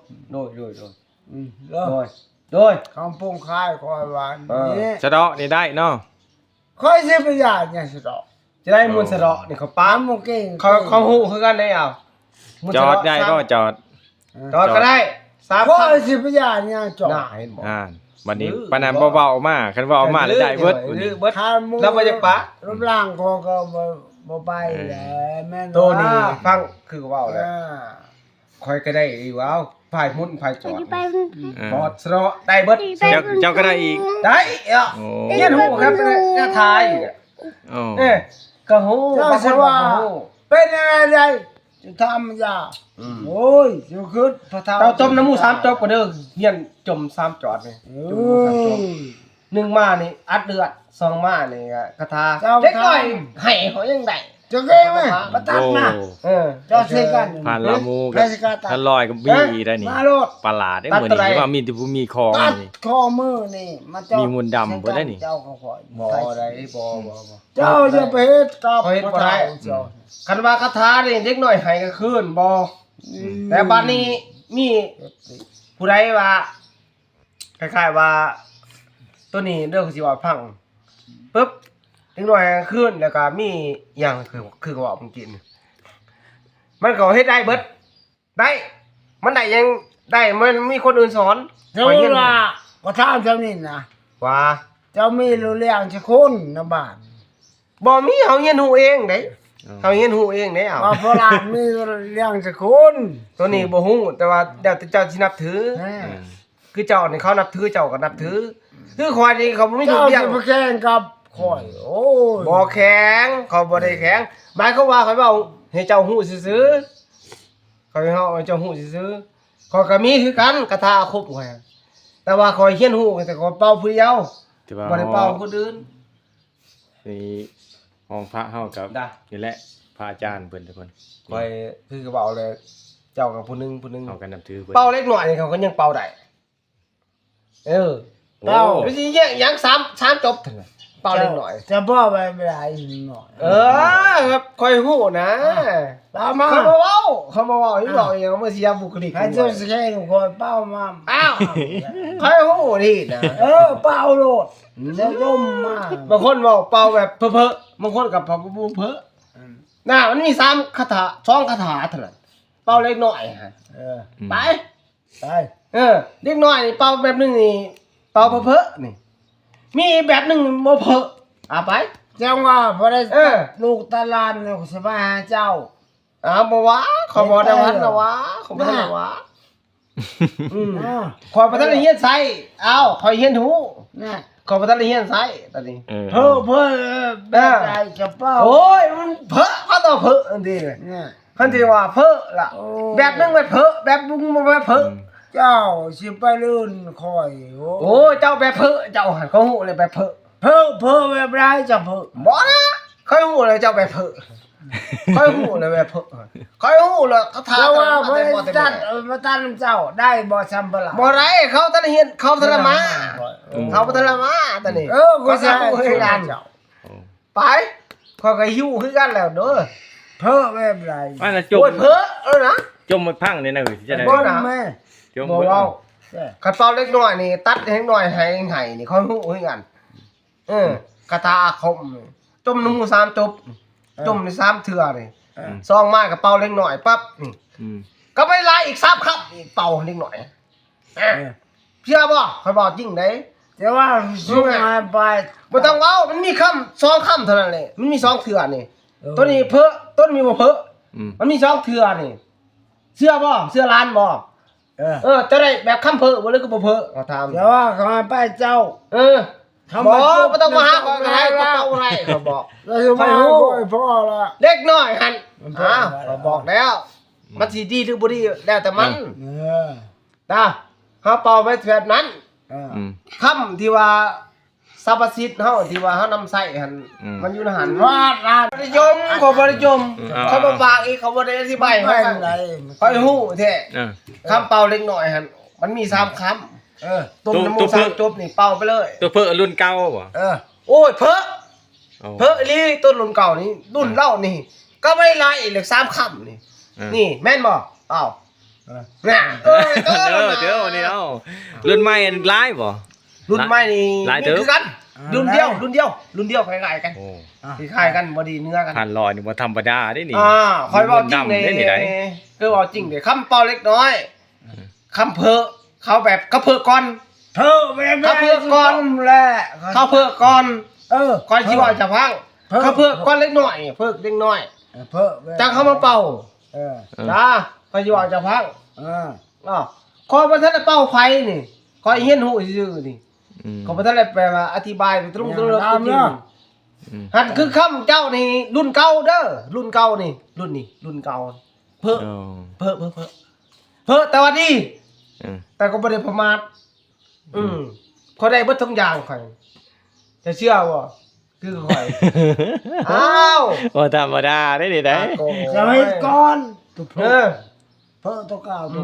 Speaker 3: แล้ว
Speaker 1: โดย
Speaker 3: คำปุ้งคายคอยหวาน
Speaker 1: เออ
Speaker 3: นี่
Speaker 2: สะเดาะนี่ได้เนาะ
Speaker 3: คอยสิประหยัดเนี่ยสิดอก
Speaker 1: จะได้มูลสะเดาะนี่เขา
Speaker 3: ปา
Speaker 1: ปั๊ม
Speaker 3: มเก่ง
Speaker 1: เขาฮู้คือกันได้เอามูล
Speaker 2: จ
Speaker 1: สะ
Speaker 2: อด
Speaker 1: เาะ
Speaker 2: ได้ก็จอด
Speaker 1: จอดก็ได้3
Speaker 3: คอ
Speaker 1: คั
Speaker 3: ย
Speaker 1: น
Speaker 3: สิประหยัดเนี่ยจอด
Speaker 1: น่าเห็นบ่
Speaker 2: บัดนี้ปานนั้นเบาๆมาคันเว้ามาแล้วได้เบิด
Speaker 1: เบิด
Speaker 3: ทานหมู
Speaker 1: แล้วบ่จะปะ
Speaker 3: รูปร่างคอก็บ่ไปแหละแม่น
Speaker 1: โตนี่ฟังคือเว้าแล้ว
Speaker 3: อ่า
Speaker 1: คอยก็ได้อีว้าวพายมุ่นพายจอด
Speaker 2: เออ
Speaker 1: บอดสะเดาะได้เบิด
Speaker 2: เจ้าก็ได้อีก
Speaker 1: ได้เอ้า
Speaker 2: โอ้
Speaker 1: เฮียนฮู้ครับเนี่ยทายเนี่ย
Speaker 2: โอ้
Speaker 1: ก็ฮู้
Speaker 3: เจ้า
Speaker 1: บางค
Speaker 3: สิ
Speaker 1: นบ่
Speaker 3: ว่า
Speaker 1: ฮู้
Speaker 3: เป็นอะไรจะทำยาโอ้ยจะขึ้นพระเฒ่า
Speaker 1: เราจมน้ำมู3จบก็เด้อเฮียนจม3จอดนี่
Speaker 3: เอ
Speaker 1: จมมู3จบ
Speaker 3: อ
Speaker 1: 1มานี่อัดเดือด2มานี่ก็กระทา
Speaker 3: เจ้า
Speaker 1: เด็กน้อย
Speaker 3: ทำ
Speaker 1: ให้เขายังได้
Speaker 3: จะเก่งไหมมาตัดมา
Speaker 1: เออ
Speaker 3: เจ้าเสียกัน
Speaker 2: ผ่านละมู
Speaker 3: ใครสิกล้าตัด
Speaker 2: ถ้าลอยก็บี้ได้นี่
Speaker 3: มาโลด
Speaker 2: ประหลาดได้เหมือนนี่ว่ามีแต่ผู้มีคอ
Speaker 3: ตัด
Speaker 2: นี่
Speaker 3: ข้อมือนี่มาเจ้า
Speaker 2: มี
Speaker 3: มี
Speaker 2: มนต์ดำบ่ได้นี่
Speaker 3: เจ้าก็คอย
Speaker 1: บ่ได้บ่
Speaker 3: เจ้าจะไปเฮ็ดกับ
Speaker 1: เขาเฮ็ดบ่ได้
Speaker 3: เจ้า
Speaker 1: คันว่าคาถานี่เด็กน้อยให้ก็คืนบ่แต่บัดนี้มีผู้ใดว่าคล้ายๆว่าตัวนี้เรื่องสิว่าพังปึ๊บเด็กน้อยให้ก็คืนแล้วก็มีหยังคือก็ว่าเมื่อกี้นี่มันก็เฮ็ดได้เบิดได้ มันได้ยังได้มันมีคนอื่นสอน
Speaker 3: เจ้า
Speaker 1: ข้อยเรียน
Speaker 3: ว่า ก็ถามเจ้านี่นะ
Speaker 1: ว่า
Speaker 3: เจ้ามีรู้เรื่องจะคนในบ้าน
Speaker 1: บ่มีเฮาเฮียนฮู้เองเด้เฮาเฮียนฮู้เองเด้เอา
Speaker 3: ว่าฝรั่งมีเรื่องจะคน
Speaker 1: ตัวนี้บ่ฮู้แต่ว่าเดี๋ยวเจ้าสินับถือ
Speaker 3: แน่
Speaker 1: คือเจ้านี่เขานับถือเจ้าก็นับถือคือควายนี่เขาบ่มีทุ
Speaker 3: เจ้าก
Speaker 1: อย่าง
Speaker 3: จะมาแข่งกับข่อยโอ้ย
Speaker 1: บ่แข็งเขาบ่ได้แข็งหมายเขามว่าเขาเว้าให้เจ้าฮู้ซื่อๆเขาให้เฮาให้เจ้าฮู้ซื่อๆเขาก็มีคือกันคาถาอาคมข่อยแต่ว่าข่อยเฮียนฮู้แต่ข่อยเป่าผู้เดียว
Speaker 2: ที่ว่า
Speaker 1: บ่ได้เป่าคนอื่น
Speaker 2: นี่ห้องพระเฮากับ
Speaker 1: ได้
Speaker 2: นี่แหละพระอาจารย์เพิ่นทุกคน
Speaker 1: ข่อยคือเว้าเลยเจ้ากับผู้หนึง
Speaker 2: เฮากันนับถือเพิ่น
Speaker 1: เป่าเล็กน้อยนี่เขาก็ยังเป่าได้เออ
Speaker 2: เป้า
Speaker 1: ไม่ใช่ยัง3จบเท่านั้นเป่าเล็กน้อย
Speaker 3: จะพ่อไปไม่ได้หน่อย
Speaker 1: เออครับคอยหู้นะ
Speaker 3: เป้ามา
Speaker 1: เขามาเว้าที่บอกอย่างเมื่อเสียบุคลิก
Speaker 3: ใครจะแข่งกับข่อยเป้ามา
Speaker 1: อ้าวคอยหู้นี่นะ
Speaker 3: เออเป้าโลดจะร่มมา
Speaker 1: บางคนบอกเป่าแบบเพ้อบางคนกับเป่าเพ้อน่ะมันมี3คาถา2คาถาเท่านั้นเป่าเล็กน้อยฮะ
Speaker 3: เออ
Speaker 1: ไป
Speaker 3: ไป
Speaker 1: เล็กน้อยนี่เป่าแบบนึงนี่เป่าเพ้อนี่มีแบบนึงบ่เพ้อไป
Speaker 3: เจ้าว่าพอได้
Speaker 1: เออ
Speaker 3: ลูกตาลานเนี่ยสบายหาเจ้า
Speaker 1: บ่ว่าเขาบ่ได้วันนะวะเขาบ่ได้วะ
Speaker 3: อ่า
Speaker 1: ขอยบ่ทันได้เฮียนไสเอ้าขอยเฮียนหู
Speaker 3: เนี่ย
Speaker 1: ขอยบ่ทันได้เฮียนไสตอนนี้
Speaker 2: เออ
Speaker 3: เพื่อแบบใดจะเป้า
Speaker 1: โอ้ยมันเพ้อเขาต้องเพ้ออันนี้เลย
Speaker 3: เนี่ย
Speaker 1: คันที่ว่าเพ้อล่ะ
Speaker 3: โอ้
Speaker 1: แบบนึงแบบเพ้อแบบนึงบ่แบบเพ้อ
Speaker 3: เจ้าสิไปลื่นคอย
Speaker 1: โอ้ยเจ้าแบบเพ้อเจ้าหันเขาฮู้เลยแบบเพ้อ
Speaker 3: เพิ่มแบบไรจะเพิ่ม
Speaker 1: บ่นะเขาฮู้เลยเจ้าแบบเพ้อเขาฮู้เลยแบบเพ้อเขาฮู้เลยเขาถาม
Speaker 3: เจ้าว่า
Speaker 1: บ่
Speaker 3: เพิ่
Speaker 1: ได้
Speaker 3: นมาตันเจ้าได้บ่ซ้ำปะล่ะ
Speaker 1: บ่ได้เขาทันได้เฮียนเขาทันละมาเขาบ่ทันละมาตอนนี้
Speaker 3: ก็จะ
Speaker 1: ฮู้คือกัน
Speaker 3: เจ้า
Speaker 1: ไปเขาก็หิ้วคือกันแล้วเด้อ
Speaker 3: เพิ่มแบบไร
Speaker 2: ว่าน่ะจม
Speaker 1: โอ้ยเพ้อนะ
Speaker 2: จมมาพังนี่นะเอ้ยสิจะได้
Speaker 1: บ่
Speaker 3: บ่
Speaker 1: นะ
Speaker 3: แม่
Speaker 2: จม
Speaker 1: บ่
Speaker 2: เบิด
Speaker 1: เว้า
Speaker 3: เด้อ
Speaker 1: คันเป่าเล็กน้อยนี่ตัดให้น้อยให้นี่เขาฮู้คือกันคาถาอาคมนี่จมน้ำมู3จบจมใน3เทื่อนี่ซองมากับเป่าเล็กน้อยปั๊บนี่
Speaker 2: อืม
Speaker 1: ก็ไปไล่อีก3ครับอีกเป่าเล็กน้อยเชื่อบ่เขาบอกจริงเด้
Speaker 3: แต่ว่าสู้มาไป
Speaker 1: บ่ต้องเว้ามันมีคำ2คำเท่านั้นแหละมันมี2เทื่อนี่ตัวนี้เพ้อต้นมีบ่เพ้อ
Speaker 2: อืม
Speaker 1: มันมี2เทื่อนี่เชื่อบ่เชื่อล้านบ่ จะได้แบบคำเพ้อบ่หรือก็บ่เพ้อเขาถาม
Speaker 3: แต่ว่าเขาไปเจ้า
Speaker 1: บ่บ่ต้องมาหาขอก็ได้ก็เป่าได้เขาบอก
Speaker 3: เราจะมาหาบ่อยพ่อละ
Speaker 1: เล็กน้อยหั่น
Speaker 3: มันเพิ่ม
Speaker 1: เขาบอกแล้ว มันสิดีหรือบ่ดีแล้วแต่มัน
Speaker 3: เออ
Speaker 1: นะเฮาเป่าไปแบบนั้น
Speaker 3: เออ
Speaker 2: อืม
Speaker 1: คำที่ว่าสรรพสิทธิ์เฮาที่ว่าเฮานำใช้หั่น
Speaker 2: อืม
Speaker 1: มันอยู่ในหัน
Speaker 3: วาดลาน
Speaker 1: บ่ได้ยมเขาบ่ได้ยม
Speaker 2: เอา
Speaker 1: เขาบ่ฝากอีกเขาบ่ได้อธิบายให้
Speaker 3: ไม่
Speaker 1: ฟัง
Speaker 3: ไร
Speaker 1: ค่อยฮู้แท้
Speaker 2: เออ
Speaker 1: คำเป่าเล็กน้อยหั่นมันมี3คำต้มน้ำ
Speaker 2: ตั
Speaker 1: มู
Speaker 2: ว
Speaker 1: สามจบนี่เป่าไปเลย
Speaker 2: ตัวเพิ่นรุ่นเก่าบ่
Speaker 1: โอ้ยเพ้อ
Speaker 2: เอา
Speaker 1: เพ้ออีหลีต้นรุ่นเก่านี่รุ่นเล่านี่ ก็ไม่ไล่อีกเลย3คำนี่ นี่แม่นบ่อ้าวน่ะ
Speaker 2: เด้อนี่เอารุ่นใหม่อันหลายบ่
Speaker 1: รุ่นใหม่นี่
Speaker 2: หลายเด้อ
Speaker 1: คือกันรุ่นเดียวคล้ายๆกัน
Speaker 2: โอ้
Speaker 1: คล้ายๆกันบ่ดีเนื้อกัน
Speaker 2: ผ่านลอยนี่บ่ธรรมดาเด้นี่
Speaker 1: คอยเว้าจริงเลย
Speaker 2: ดำได้นี่ได้
Speaker 1: คือเว้าจริงเด้คำเป่าเล็กน้อยคำเพ้อเขาแบบเขาเพ้อก่อน
Speaker 3: เพิ่มแบบ
Speaker 1: เขาเพิ่มก่อน
Speaker 3: แหละ
Speaker 1: เขาเพ้อก่อน ก่อนสิว่าจะพัง
Speaker 3: เพ้อ
Speaker 1: เขาเพ้อก่อนเล็กน้อยเพ้อเล็กน้อย
Speaker 3: เพิ่ม
Speaker 1: จังเขามาเป่า
Speaker 3: เออ
Speaker 1: จ้าก่อนสิว่าจะพัง
Speaker 3: เออ
Speaker 1: ขอบ่ทันได้เป่าไฟนี่ขอเฮียนฮู้ซื่อๆนี่
Speaker 2: อืม
Speaker 1: ขอบ่ทันได้แปลว่าอธิบายไปตรงๆจริง
Speaker 2: อืม
Speaker 1: หันคือคำเจ้านี่รุ่นเก่าเด้อรุ่นเก่านี่รุ่นเก่าเพ้อ
Speaker 2: อ๋อ
Speaker 1: เพ้อแต่ว่าดี
Speaker 2: อืม
Speaker 1: แต่ก็บ่ได้ประมาทขอยได้เบิดทุกอย่างข่อยจะเชื่อบ่คือข่อยอ้าว
Speaker 2: บ่ธรรมดาได้นี่ได้
Speaker 3: จะให้ก่อนตัว
Speaker 1: เอ
Speaker 3: เพิ่
Speaker 1: อ
Speaker 3: มตัวเก่าตัว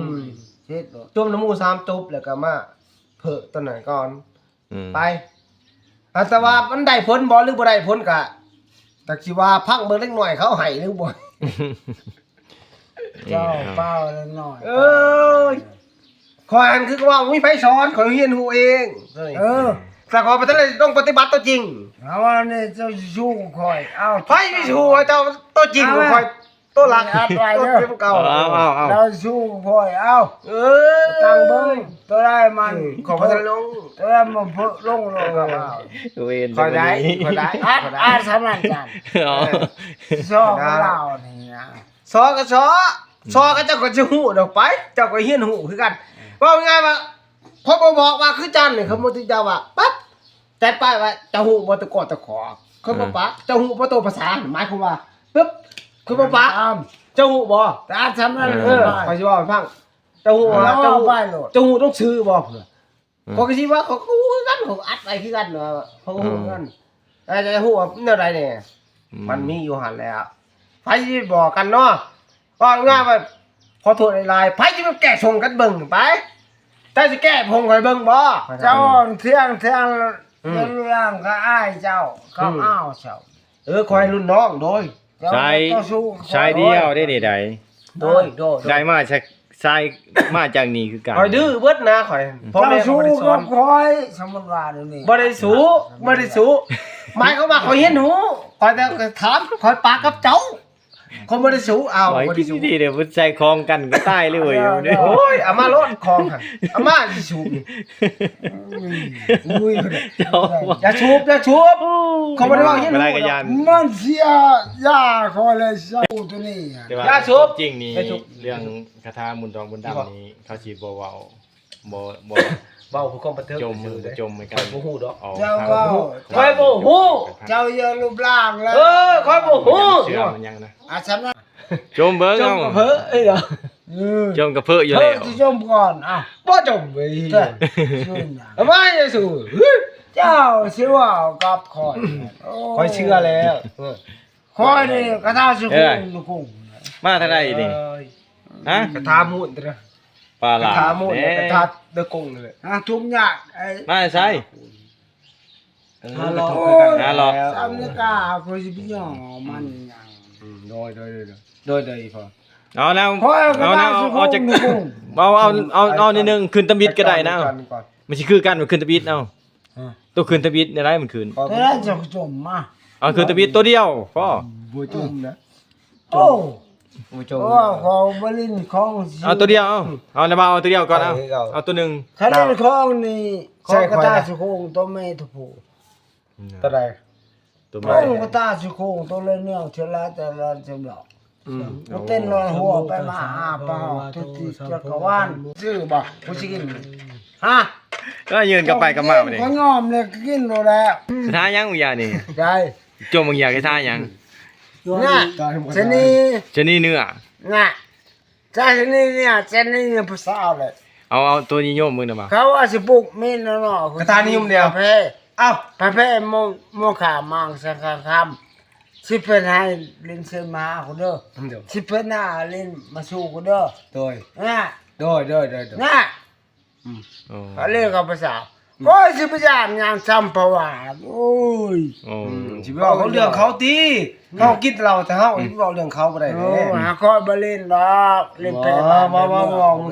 Speaker 3: เฮ็ด
Speaker 1: จุ่มน้ำมู3จุบแล้วก็มาเพ้อตัวไหนก่อน
Speaker 2: อืม
Speaker 1: ไปแต่ว่ามันได้ผลบ่หรือบ่ได้ผลก็แต่สิว่าพังเบิ่งเล็กน้อยเขาให้หรือบ่
Speaker 3: เจ้าเป้าแล้วหน่อย
Speaker 1: เอ้ยขอยอันคือว่ามีไผสอนขอยเรียนรู้เอง
Speaker 3: เออ
Speaker 1: แต่ขอยบ่ทันได้ต้องปฏิบัติตัวจริง
Speaker 3: เอาว่าเนี่ยเจ้าชู้คอยเอา
Speaker 1: ไผมีชูเจ้าตัวจริงขอย ตัวหลัก
Speaker 3: อัดไว้
Speaker 1: ตัว
Speaker 3: เด้อ
Speaker 1: เต็มเก่า
Speaker 2: เอา
Speaker 3: เราสู้พ่อยเอา
Speaker 1: เออ
Speaker 3: ตังเบิ้งตัวได้มัน
Speaker 1: ของพัทลุง
Speaker 3: ตัวได้มันเพิ่ลงกับเอา
Speaker 2: เวน
Speaker 1: คอยได้คอยได้
Speaker 3: อัดสำนักจัน
Speaker 2: อ๋อ
Speaker 3: ชอบเรานี่นะ
Speaker 1: ซอก็ซอก็เจ้าก็จะหูดอกไป เจ้าก็เฮียนหูคือกันว่าง่ายว่าพอบอกว่าคือจันนี่เขาบ่ติเจ้าว่าปั๊บแต่ป้ายว่าเจ้าหูบ่ตะกอตะขอเขาบ่ปะเจ้าหูบ่โตภาษาหมายความว่าปึ๊บคือบ่ปะ
Speaker 3: ตาม
Speaker 1: เจ้าหูบ่
Speaker 3: แต่อัดสำนัก
Speaker 1: เออขอยสิบอกให้ฟังเจ้าหูว่าเจ้าหู
Speaker 3: ไปโหลด
Speaker 1: เจ้าหูต้องซื้อบ่เผื่อเขาก็สิว่าเขาก็ฮู้คือกันเขาอัดไปคือกันว่าเขาก็ฮู้คือกันแต่จะฮู้ว่าแนวใดเนี่ยมันมีอยู่หั่นแหล้วไผสิบอกกันเนาะว่าง่ายว่าขอโทษหลายๆไผสิมาแก้ชงกันเบิ่งไปแต่สิแก้พงให้เบิ่งบ่
Speaker 3: เจ้าเที่ยงเรื่องก็อ้ายเจ้าเขาอ้าวเจ้า
Speaker 1: คอยรุ่นน้องโดย
Speaker 2: ใช้เดียวได้นี่ใด
Speaker 1: โดย
Speaker 2: ได้มาจากใช้มาจากนี่คือกัน
Speaker 1: คอยดื้อเบิดนะคอยพ่อ
Speaker 3: เจ้า
Speaker 1: แม่เขา
Speaker 3: สู้
Speaker 1: บ่ได้สอ
Speaker 3: กัน บคอยสมมุติว่าเดี๋ยวนี้
Speaker 1: บ่ได้สู้บ่ได้สู้หมายเขามว่าคอยเห็นหูคอยแต่ถามคอยปากกับเจ้าเขาบ่ได้สู้เอา
Speaker 2: โอ้ย
Speaker 1: บ่
Speaker 2: คิ
Speaker 1: ได้
Speaker 2: ด
Speaker 1: สู้
Speaker 2: ดีเดี๋ยวมันใส่คลองกันก็ตายเลยเว้ย
Speaker 1: โอ้ยเอามาโลดคองหั่นเอามาสิสูบนี่อุ้ย
Speaker 2: เจ้า
Speaker 1: อย่าชูบเขาบ่ได้ว่าเห็น
Speaker 2: เว
Speaker 1: หู
Speaker 2: ลากระยาน
Speaker 3: มันเสียยาคอยเลยเจ้าตัวนี้อะ
Speaker 2: แต่ว่า
Speaker 1: อย่าชุบ
Speaker 2: จริงนี่
Speaker 1: อย่าชุบ
Speaker 2: เรื่องคาถามุนทองบุญดำนี้เขาสิบ่เว้าบ่
Speaker 1: เว้าคือความบันเทิง
Speaker 2: จมมือจมเหมือนกัน
Speaker 1: บ่ฮู้ดอก
Speaker 2: เอา
Speaker 3: เจ้าก็
Speaker 1: คอยบ่ฮู้
Speaker 3: เจ้าเยอะรูปร่างแล้ว
Speaker 1: คอยบ่ฮู้
Speaker 2: เชื่อมันยังนะ
Speaker 3: อาสำนัก
Speaker 2: จมเบิ่ง
Speaker 1: จง
Speaker 2: เอา
Speaker 1: กับเพ้อเอ้ยเหรอ
Speaker 2: จมกับเพื่ออยู่แล้ว
Speaker 3: ที่ชมก่อนอ่ะ
Speaker 1: บ่จมเว้ย
Speaker 3: เจ้าชื่นนะ
Speaker 1: เอามาอย่าสู้
Speaker 3: เจ้าเชื่อว่ากับคอย
Speaker 1: คอยเชื่อแล้วเออ
Speaker 3: คอยนี่กระทาสุขุม
Speaker 2: มาเท่าไหร่นี่ฮะ
Speaker 1: กระทามุนเด้อ
Speaker 2: ปลาก ห
Speaker 1: ระ
Speaker 2: ลา
Speaker 1: ทามุน
Speaker 2: แหน่
Speaker 1: กระทาเด้อกงเลย
Speaker 3: ทุกอย่างไอ้
Speaker 2: มาใส่
Speaker 1: ฮาลอ
Speaker 2: ฮาลอ
Speaker 3: สำนักกาคอยสิพี่น้องมันยัง
Speaker 1: โดยพอ
Speaker 2: เอาแล้ว
Speaker 3: คอยกระ
Speaker 2: เอา
Speaker 3: ทา
Speaker 2: แล้ว
Speaker 3: สุขุ
Speaker 2: เอาจาก
Speaker 3: ม
Speaker 2: เอานิดนึงขึ้นตะบิดก็ได้นะ
Speaker 1: ก่อนก่อน
Speaker 2: มันสิคือกันมันขึ้นตะบิดเอาตัวขึ้นตะบิดในไรมันขึ้น
Speaker 3: แต่ได้จะจมมา
Speaker 2: เอาขึ้นตะบิดตัวเดียวพ่อ
Speaker 1: บ่จุ่มนะ
Speaker 3: โอ้
Speaker 1: บ่จุ่ม
Speaker 3: โอ้ของบรินของ
Speaker 2: เอาตัวเดียวเอาแล้วเอาตัวเดียวก่อนเอาตัวหนึ่ง
Speaker 3: คันนี้ของนี่ของกระทาสุขุมตัวเมตุผู
Speaker 1: ตัวใด
Speaker 2: ตัว
Speaker 3: ข
Speaker 2: มา
Speaker 3: องกระทาสุขุมตัวเลยเนี่ยเทละแต่ละจำลองมันเต้นลอยหัวไปมาอาปะทุกทีจักรวาลซื้อบ่ผู้สิกินฮะ
Speaker 2: ก็ยืนกลับไปกลับมาไปดิ
Speaker 3: เขายอมเลยกินโลแล้ว
Speaker 2: ท่ายังมึงอย่านี่
Speaker 3: ได้
Speaker 2: จมมึงอยากให้ท่ายัง
Speaker 3: น่ะชนี
Speaker 2: ชนี่เนื้อ
Speaker 3: น่ะชนีเนี่ยชนีเนี่ยภาษาเลย
Speaker 2: เอาตัวนี้โยมมึงนะมา
Speaker 3: เขาว่าสิปลูกมีนเนาะเพ
Speaker 1: อ้าว
Speaker 3: ประเภทโมขามังสังฆคำสิเป็นให้ลินเสมาคนเด้อ
Speaker 1: เดี๋ยว
Speaker 3: สิเป็นหน้าลินมาสู้คนเด้อ
Speaker 1: โดย
Speaker 3: น่ะ
Speaker 1: โดย
Speaker 3: น่ะ
Speaker 2: โอ้
Speaker 3: เขาเรียกกับภาษาโอ้ยสิพยานงานซ้ำประวัติโอ้ย
Speaker 2: โอ้
Speaker 1: สิไปบอกเขาเรื่องเขาตีเขากินเราแต่เฮาสิไปบอกเรื่องเขาบ่ได้
Speaker 3: โอ้
Speaker 1: เด้
Speaker 3: หาคอยบเล่นดอกเล่นเพล
Speaker 1: มา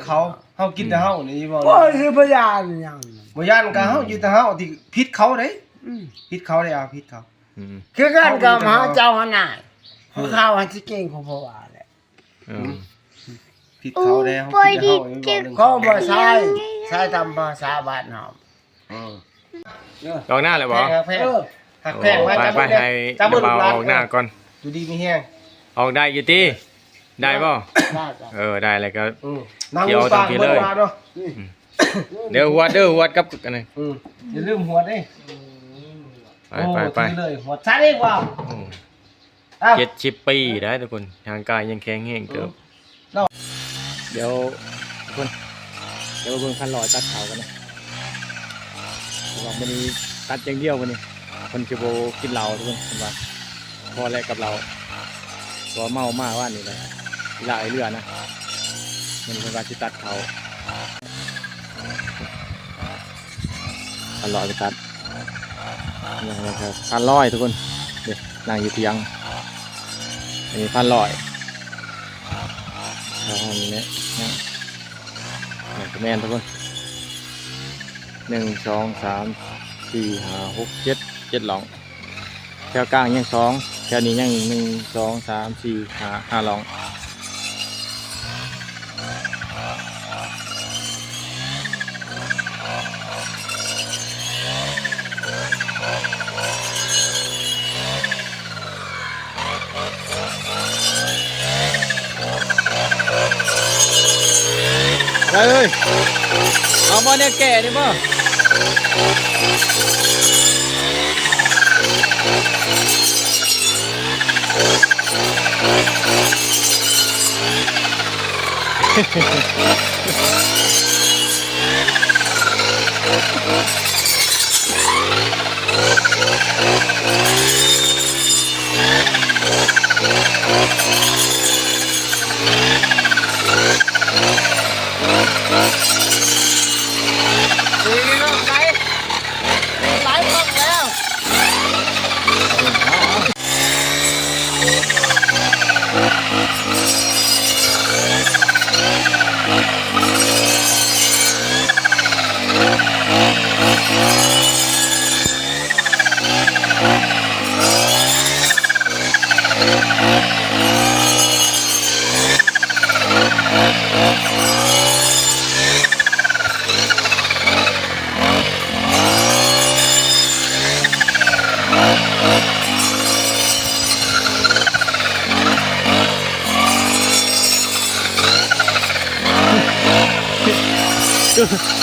Speaker 1: เขาเฮากินแต่เฮานี่บ่
Speaker 3: โอ้ยสิพยานยัง
Speaker 1: บ่ย่านก็เฮาอยู่แต่เฮาที่ผิดเขาเด้ผิดเขาได้เอาผิดเขา
Speaker 3: คือกันกับมหาเจ้าหนายเขาหันสิเก่งของประวัติแหละ
Speaker 1: ผิดเขาได้เฮากินแต่เฮานี่บ่เรื่อง
Speaker 3: เขาบ่ใช่ใช้ทำภาษาบ้านเฮา
Speaker 2: ลองหน้าเลยบ่
Speaker 1: แพงหัก
Speaker 2: โอ้
Speaker 1: แพงไว้
Speaker 2: ไปให้
Speaker 1: จับมือ
Speaker 2: เบา
Speaker 1: ลูกหลาน
Speaker 2: ออกหน้าก่อน
Speaker 1: ดูดีมีแห้ง
Speaker 2: ออกได้อยู่ติได้ป่ะ
Speaker 3: ได้จ้ะ
Speaker 2: ได้เลยก็
Speaker 1: นั่ง
Speaker 2: เดี๋ยว
Speaker 1: ปาก
Speaker 2: ตรงนี้เลย
Speaker 1: เนาะ
Speaker 2: เดี๋ยวหัวดกับอันนี้
Speaker 1: อย่าลืมหัวดิ
Speaker 2: ไป
Speaker 1: ถือเลยหัวซัดเองว่า
Speaker 2: 70 ปีได้ทุกคนทางกายยังแข็งแรงเติบเดี๋ยวทุกคนเดี๋ยวเบิ่งคันหล่อตัดเขากันนะว่าวันนี้ตัดอย่างเดียววันนี้คนจะโบกินเหล้าทุกคนเห็นว่าพอแล้วกับเราตัวเมามาว่านี่เลยหลายเรือนะมันเป็นการที่ตัดเขาคันหล่อไปตัดนี่นะครับคันร้อยทุกคนเดี๋ยวนั่งอยู่เตียงอันนี้คันร้อยแล้วอันนี้เนี่ยนี่แมนทุกคน1 2 3 4 5 6 7 7หลองแถวกลางยัง2 แค่นี้ยัง1 2 3 4 5ลองไปเลยเอาบ่เนี่ยแก่นี่บ่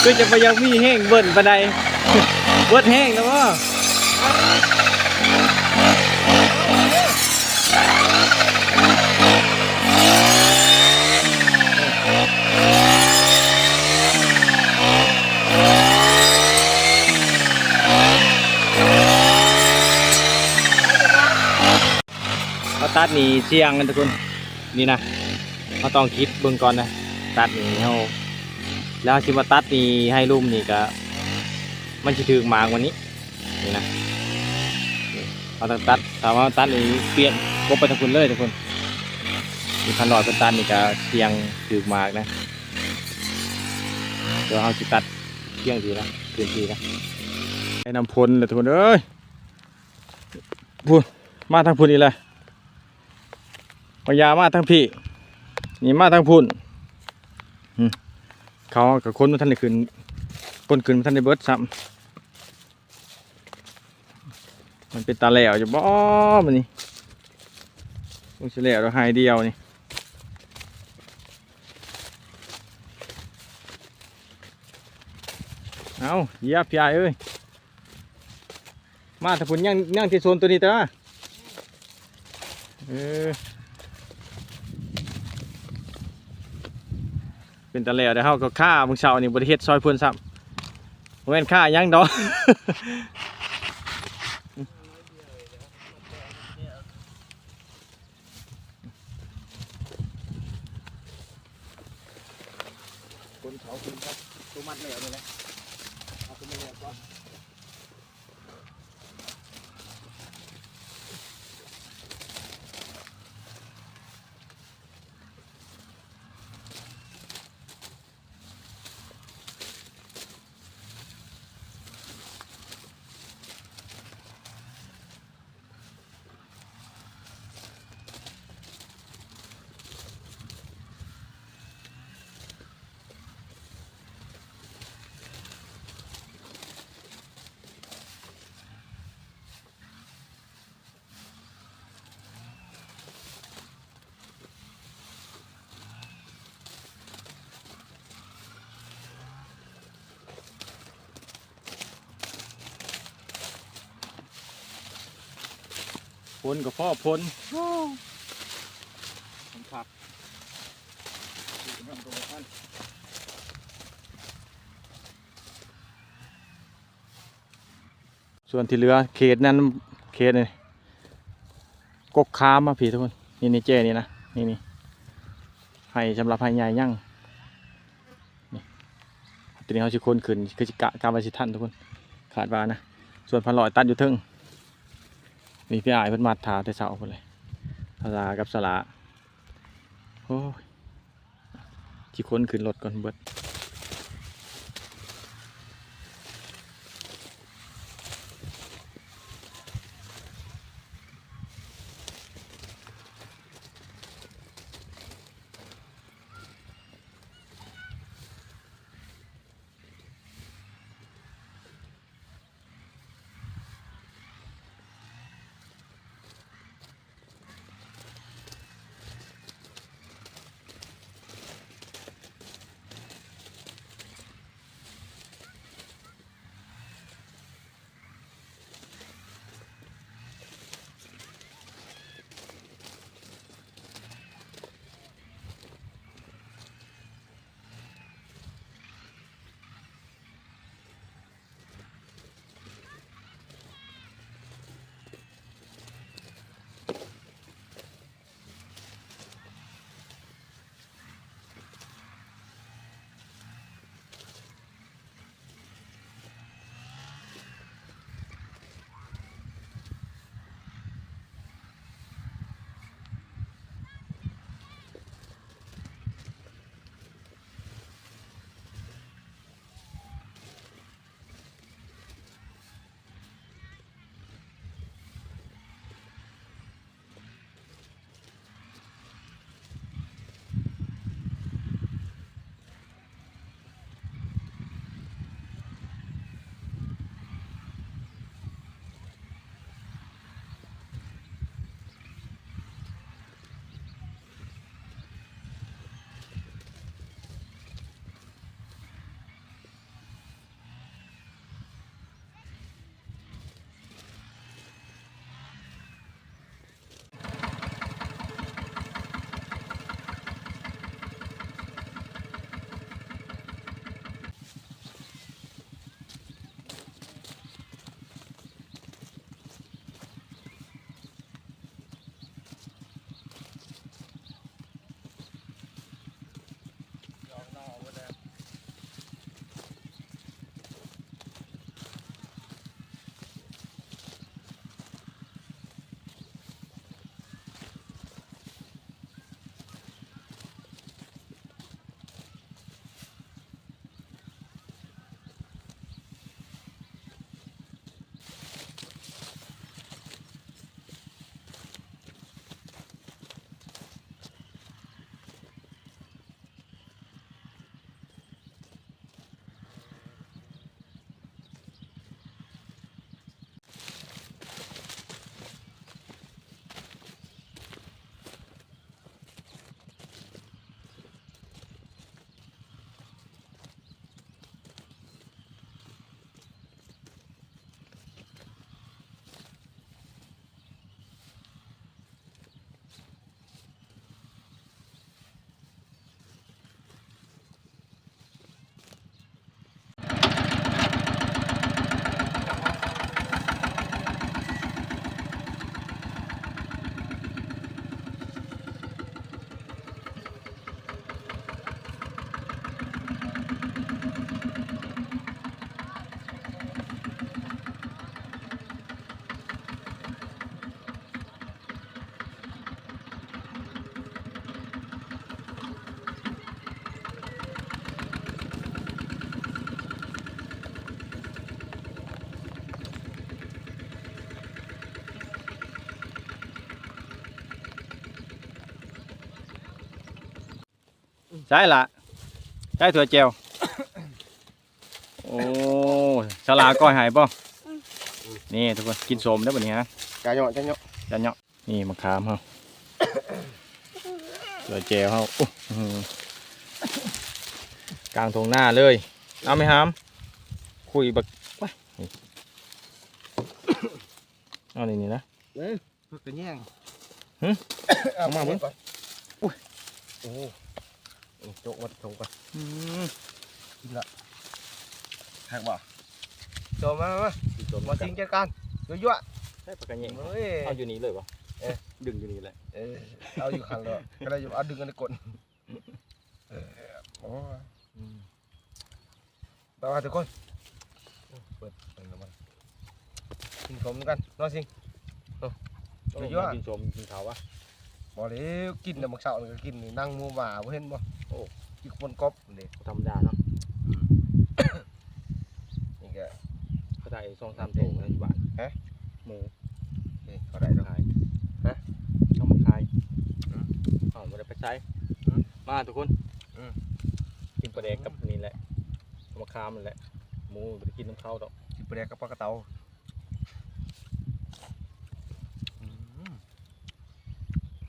Speaker 2: ก็จะไปยังมีแห้งเบิ่นปานใดเบิดแห้งแล้วบ่เอาตัดนี่เสียงกันทุกคนนี่นะเราต้องคิดเบิ่งก่อนนะตัดนี่เฮาแล้วสิมาตัดนี่ให้ลุ่มนี่ก็มันจะถึงหมากวันนี้นี่นะเราต้องตัดถามว่าตัดนี่เปลี่ยนกบไปทั้งคนเลยทุกคนมีพันหลอดเป็นตัดนี่ก็เสียงถึงหมากนะเดี๋ยวเราจะตัดเที่ยงทีนะคืนทีนะให้น้ำพ่นเลยทุกคนเอ้ยพูดมาทางพุ่นอีกเลยพยามาทางพี่นี่มาทางพุ่นเขากับคนมันท่านได้ขึ้นคนขึ้นมันท่านได้เบิดซ้ำมันเป็นตาแหลวจะบ่มันนี่มันจะแหลวเราหายเดียวนี่เอาเหยียบพี่ใหญ่เอ้ยมาถ้าพุ่นย่างที่โซนตัวนี้เถอะเป็นตะแล้วเดี๋ยวเขาก็ฆ่ามึงเช้านี่บริเฮ็ดซอยเพื่อนซ้ำเว้นฆ่ายังดอกคนเขาคนครับตัวมัดแล้วนี่แหละเอาตัวมัดแล้วก่อนพ้นกับพ่อพ้นผักส่วนที่เหลือเขตนั้นเขตนี่กกค้ามาผีทุกคนนี่เจนี่นะนี่ให้สำหรับให้ใหญ่ยั่งนี่ทีนี้เขาจะคนขึ้นคือจิกะการบริสิทันทุกคนขาดว่านะส่วนพันลอยตัดอยู่ทึ่งมีพี่อายเพิ่นมาถาแต่เช้าพุ่นเลยสลากับสลาโอ้ยจิคนขึ้นรถก่อนเบิด ใช่ละใช่ถั่วเจียวโอ้สลาก้อยหายป่ะนี่ทุกคนกินสมได้ป่ะเนี่ยฮะ
Speaker 1: จาเนาะจาเนาะ
Speaker 2: จันเนาะนี่มะขามเฮาถั่วเจียวเฮาอู้หูกลางทงหน้าเลยเอาไหมฮามคุยบักไปนี่เอานี่นะ
Speaker 1: เพิ่นก็แย่ง
Speaker 2: เอามาเบิ่ง
Speaker 1: โอ้โจกวัดทงก่อน
Speaker 2: อืม
Speaker 1: กินละแทกบ่โจมามา
Speaker 2: กินสม
Speaker 1: มา
Speaker 2: กั
Speaker 1: สิ
Speaker 2: น
Speaker 1: งจัดการยั่ว
Speaker 2: ใช่ปากกาเงี้ย
Speaker 1: ๆเฮ้ย
Speaker 2: เอาอยู่นี่เลยป่ะดึงอยู่นี่แหละ
Speaker 1: เอาอยู่ข้างเลยก็ได้อยู่เอาดึงกันในกดโอ้ไปว่าทุกคนเปิดน้ำมันกินขมกันน้อยสิงยั่ว
Speaker 2: กินสมกินขาววะ
Speaker 1: บ่เลยกินแต่มื้อเช้าก็กินนี่นั่งหมู่บ่าบ่เห็นบ่โอ้กินบนกบนี่
Speaker 2: ธรรมดาเนาะ
Speaker 1: นี่ก็
Speaker 2: ก็ได้2-3ตัวในบ้านหมู
Speaker 1: นี่เขาได้ดอก
Speaker 2: ขายต้องมาขายเอาไม่ได้ไปใช้มาทุกคนกินปลาแดกกับนี่แหละมะขามนั่นแหละหมูไปกินน้ำข้าวดอก
Speaker 1: สิไปแดกกับปลากระเตา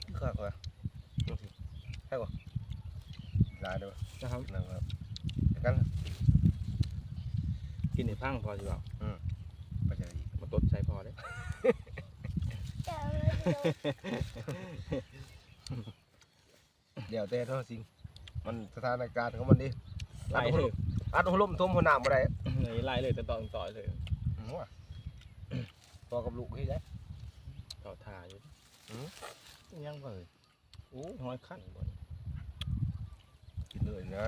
Speaker 1: คือคักว่ะใช่บ่หลายเด้อ
Speaker 2: นะครับ
Speaker 1: นั่นครับเดี๋ยวกัน
Speaker 2: กินในพังพอสิบ่า
Speaker 1: ไปเจออีก
Speaker 2: มาตดใส่พอได้
Speaker 1: เดี๋ยวแต่เท่าจริงมันสถานการณ์ของมันดิ
Speaker 2: ไล่เลย
Speaker 1: อัดหัวลมทุ่มหัวหน้าบ่ได้
Speaker 2: ไล่เลยแต่ต่อเลย
Speaker 1: หัวพอกับลูกที่ได้
Speaker 2: ต่อท่าอยู่ยังเลยโอ้ห้อยขั้นบ่
Speaker 1: กินเลยนะ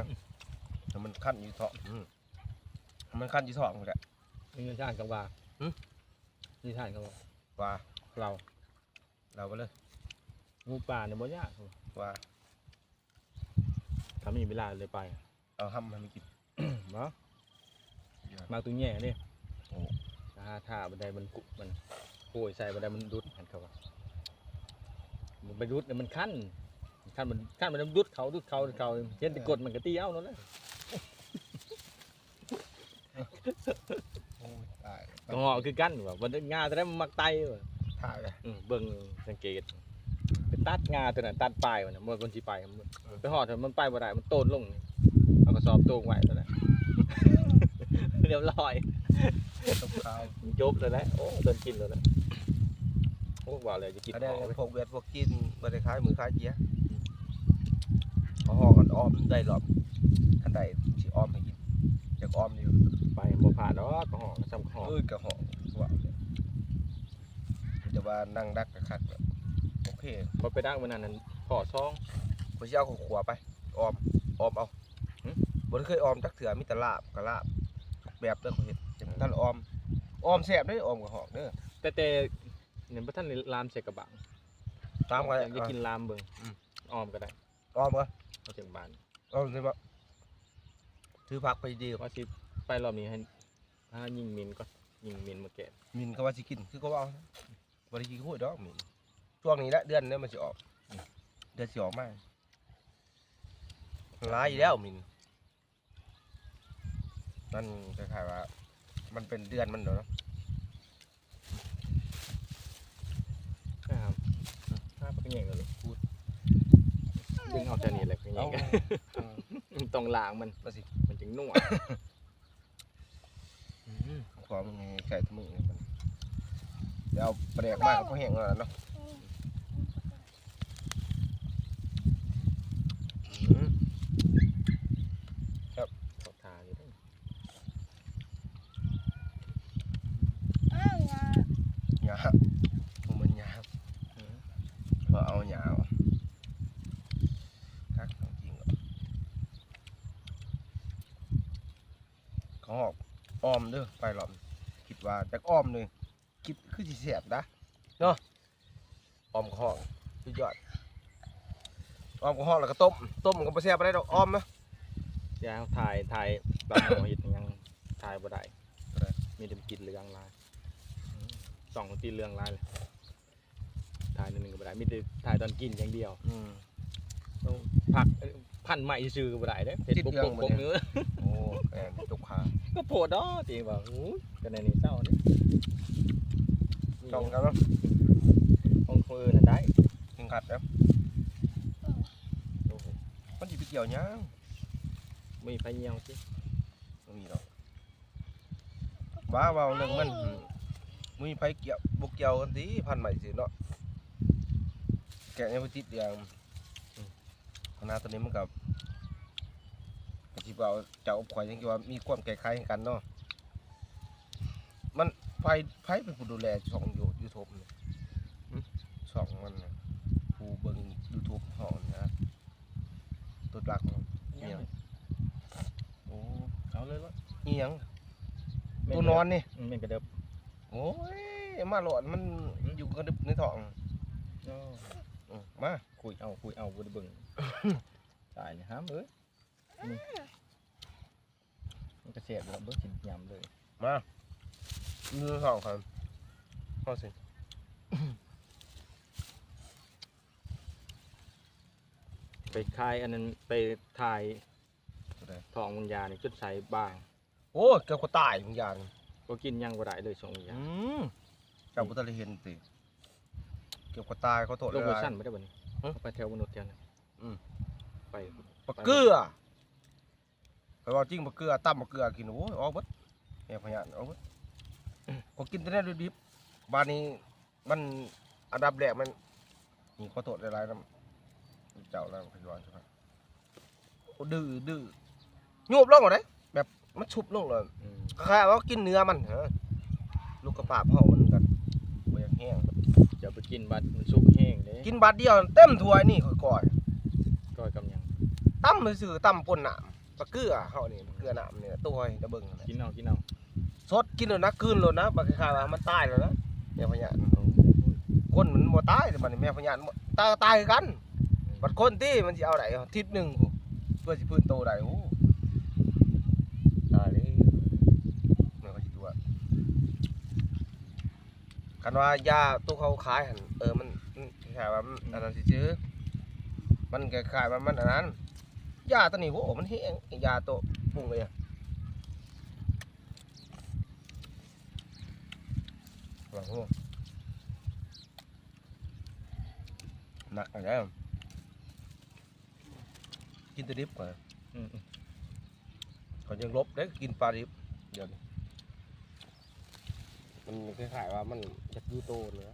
Speaker 1: ถ้ามันขั้นอยู่ท้องมันขั้นอยู่ท้องแหละ
Speaker 2: นี่ท่านกับว่านี่ท่านกับว่า
Speaker 1: ว่า
Speaker 2: เรา
Speaker 1: ไปเลย
Speaker 2: งูป่าเนี่ยบ่ยาก
Speaker 1: ว่า
Speaker 2: ถ้ามีเวลาเลยไป
Speaker 1: เอาห้ำให้มันกิน
Speaker 2: เนาะมาตัวแง่นี่ท่าบันไดมันกุมันโผล่ใส่บันไดมันดุดหันเขาว่ามันไปดุดเนี่ยมันขั้นมันดุดเขาเช่นตะกดมันก็ตีเอานั่นแหละ
Speaker 1: ตาย
Speaker 2: ก็เหาะคือกันว่าวันงาแต่ได้มันมักไตว่ะ
Speaker 1: ถ่ายเลย
Speaker 2: เบิ่งสังเกตไปตัดงาตัวนั้นตัดปลายมันเมื่อคนสิไปไปหอดมันไปบ่ได้มันโตนลงเอากระสอบโต้งไว้ตัวนั้น เรียบร้อย
Speaker 1: ต้มข้าว
Speaker 2: จบเลยนะโอ้โดนกินเลยนะโอ้ว่าเลยจะกิน
Speaker 1: อัน
Speaker 2: ห
Speaker 1: นี้
Speaker 2: อม
Speaker 1: พวกเวียดพวกกินบริคายมือคายเจี๊ยเอาห่อกันอ้อมได้หรอกอันใดที่อ้อมให้กินจากอ้อมนี่
Speaker 2: ไปบ่ผ่านดอกก็หอมซ้ำหอม
Speaker 1: กับห่อว่าจะว่านั่งดักกับคักโอเค
Speaker 2: พอไปดังวันนั้นพอซอง
Speaker 1: ผมจะเอาขวาไปอ้อมเอาบ่ได้เคยอ้อมจักเถื่อมีแต่ลาบกับลาบแบบเด้อเขาเฮ็ดท่านอ้อมแซ่บเด้ออ้อมกับหอกเด้อ
Speaker 2: แต่เนี่ยพระท่านลามใส่กระบัง
Speaker 1: ตามกัน
Speaker 2: จะกินลามเบิ่งออมก็ได้
Speaker 1: อ้อมก็
Speaker 2: เอาจากบ้าน
Speaker 1: อ้อมสิบ่ถือผักไปดี
Speaker 2: ว่าสิไปรอบนี้ให้ยิงมินก็ยิงมินมาแกะ
Speaker 1: มินก็ว่าสิกินคือก็ว่าบ่ได้กินโหยดอกมินช่วงนี้ละเดือนนี้มันสิออกเดือนสิออกมาหลายอยู่แล้วมินนั่นคล้ายๆว่ามันเป็นเดือนมันเนาะ
Speaker 2: ครับถ้าเป็นอย่างนั้นพูดดึงเอาแต่นี่แหละเป็นอย่างนั้นต้องล้างมัน
Speaker 1: มาสิ
Speaker 2: มันจึงนุ่ม
Speaker 1: ขอมันใส่ถุงมือมันเดี๋ยวเอาปลาแดกมากก็แห้งแล้วเนาะครับ
Speaker 2: ขอทาอยู่ด้วย
Speaker 1: หยาบมันหยาบก็เอาหยาบคักจริงเขาหอกอ้อมเด้อไปหลอมคิดว่าจากอ้อมเลยคิดคือสิเสียบนะเนาะอ้อมข้อสุดยอดอ้อมข้อแล้วก็ต้มมันก็บ่แซ่บไปได้ดอกอ้อมนะ
Speaker 2: ยาถ่ายบางหมอหิดยังถ่ายบ่ได้มีแต่กินเรื่องลายสองตีเรื่องลายเลยถ่ายนิดนึงก็บ่ได้มีแต่ถ่ายตอนกินอย่างเดียวต้องพัก พันใหม่ซื้อบ่ได้เด้เฮ็ดปุ๊บๆเนื้อ
Speaker 1: โอ้แอนจกขา
Speaker 2: ก็โพดดอจริงว่าโอ้ยก็ในนี้เจ้านี่
Speaker 1: จ้องกันเนาะ
Speaker 2: ของคนอื่นน่ะได้
Speaker 1: เข่งขัดแล้วมันสิไปเกี่ยวหยัง
Speaker 2: มีไผเหี่ยวสิ
Speaker 1: บ่มีดอกบ้าเว้าเรื่องมันมีไผเกี่ยวบ่เกี่ยวกันติพันใหม่สิเนาะแกะยังบ่ติดอย่างคณะตัวนี้มันก็สิว่าเจ้าอบข่อยยังคิดว่ามีความแก้ไขกันเนาะมันไผเป็นผู้ดูแลช่องYouTube นี่ช่องมันน่ะผู้เบิ่ง YouTube เฮานะตัวหลักมันอิหยังโอ้
Speaker 2: เอาเลยว่า
Speaker 1: อิหยังตัวนอนนี่
Speaker 2: แม่นกระเดิบ
Speaker 1: โอ้ยมาหลอนมันอยู่กระดึบในท้องมา
Speaker 2: คุยเอาบ่ได้เบิ่งตายเลยห้ามเอ้ยมันก็แซ่บแล้วเบิ่งสิยำเลย
Speaker 1: มาเนื้อท้องครับเข้าสิ
Speaker 2: ไปคายอันนั้นไปถ่ายทองวิญญาณนี่จุดใส่บาง
Speaker 1: โอ้เกือบก็ตายมึงยาน
Speaker 2: ก็กินยังบ่ได้เลย2วิญญาณ
Speaker 1: เจ้าบ่ทันได้เห็นติเกือบก็ตายเขาโทษ
Speaker 2: โล
Speaker 1: เล
Speaker 2: เค
Speaker 1: ย
Speaker 2: ชั่นบ่ได้บ่นี่ไปแถวมนุษย์เท่านั้นไป
Speaker 1: ปะเกลือไปว่าจริงปะเกลือตำปะเกลือกินโอ้ยออกเบิดแม่พญานออกเบิดก็กินแต่แนวดิบๆบ้านนี้มันอันดับแรกมันนี่ขอโทษหลายๆนำเจ้าแล้วพยาบาลใช่ไหมโอ้ดื้อโยบลงบ่ได้แบบมันชุบลงเลยคล้ายๆว่ากินเนื้อมันลูกกระปาบเฮามันก็บ่อยากแห้ง
Speaker 2: จะไปกินบัดมันสุกแห้งเด้
Speaker 1: กินบาทเดียวเต็มถ้วยนี่ค่อย
Speaker 2: ก้อยกับยัง
Speaker 1: ๆตั้มซื่อๆตั้มป่นน้ำปลาเกลือเฮานี่ปลาเกลือน้ำนี่ตัวให้ตะเบิ่งนั่นแหละ
Speaker 2: กินเอา
Speaker 1: สดกินแล้วนะคืนแล้วนะบางครั้งว่ามันตายแล้วนะแม่พญานคนมันบ่ตายแต่มันแม่พญานตายคือกันบัดคนที่มันสิเอาได้ทิศหนึงพู้เพื่อสิพื้นโตได้โอ้ตายเลยแม่ก็สิตัวคันว่ายาตู้เขาขายหั่นมันคล้ายๆว่ามันอันนั้นสิซื้อมันคล้ายๆว่ามันอันนั้นยาตัวนี้โหมันแห้งยาตัวปรุงเลยอะโอ้โหหนักอะไรกินแตัวดิบก่อนเขายังลบได้กินปลาดิบเดี๋ยวนี้มันคล้ายๆว่ามันจะยูโตเนื้อ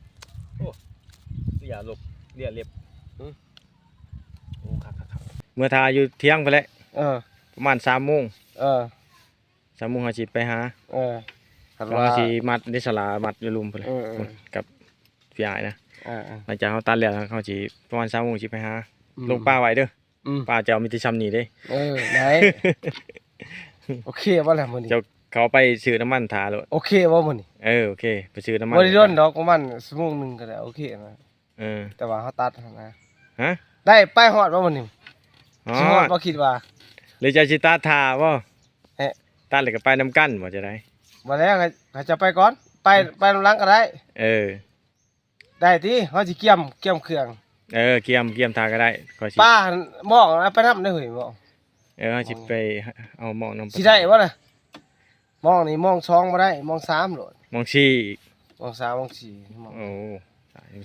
Speaker 2: อย่าหลบเรียเรียบ
Speaker 1: โอ้คัก
Speaker 2: เมื่อทาอยู่เที่ยงไปแล้ว ประมาณ3:00 น 3:00 นเฮาสิไปหา
Speaker 1: คัน
Speaker 2: เรา
Speaker 1: ว่า
Speaker 2: สิมัดได้สลามัดอยู่ลุมไปเลยกับพี่อ้ายนะหลังจากเฮาตัดแล้วเฮาสิประมาณ3:00 นสิไปหาลงป่าไว้เด้อป่าเจ้ามีแต่ซ้ำนี่เด้
Speaker 1: ได้ โอเคบ่ล่ะมื้อนี้
Speaker 2: เจ้าเขาไปซื้อน้ำมันทาโลด
Speaker 1: โอเคบ่มื้อนี้
Speaker 2: โอเคไปซื้อน้ำมัน
Speaker 1: บ่ได้โดนดอกประมาณชั่วโมงหนึงก็ได้โอเคนะ แต่ว่าเฮาตัดนะ
Speaker 2: ฮะ
Speaker 1: ได้ไปฮอดบ่มื้อนี้
Speaker 2: อ๋อ
Speaker 1: สิฮอดบ่คิดว่า
Speaker 2: หรือจะสิตัดทาบ่
Speaker 1: เอ๊ะ
Speaker 2: ตัดแล้วก็ไปนำกันบ่จะได้
Speaker 1: บ่แล้วก็จะไปก่อนไปนำหลังก็ได้ ได้ติเฮาสิเกี่ยมเครื่อง
Speaker 2: เกียมทาก็ได้ก็สิ
Speaker 1: ป้ามองไปนำได้เฮ้ยบ่
Speaker 2: เฮาสิไปเอาหม้อนำ
Speaker 1: สิได้บ่ล่ะมองนี่มอง2บ่ได้มอง3โลด
Speaker 2: มองซี่อีก
Speaker 1: มอง3มอง4มอง
Speaker 2: โอ้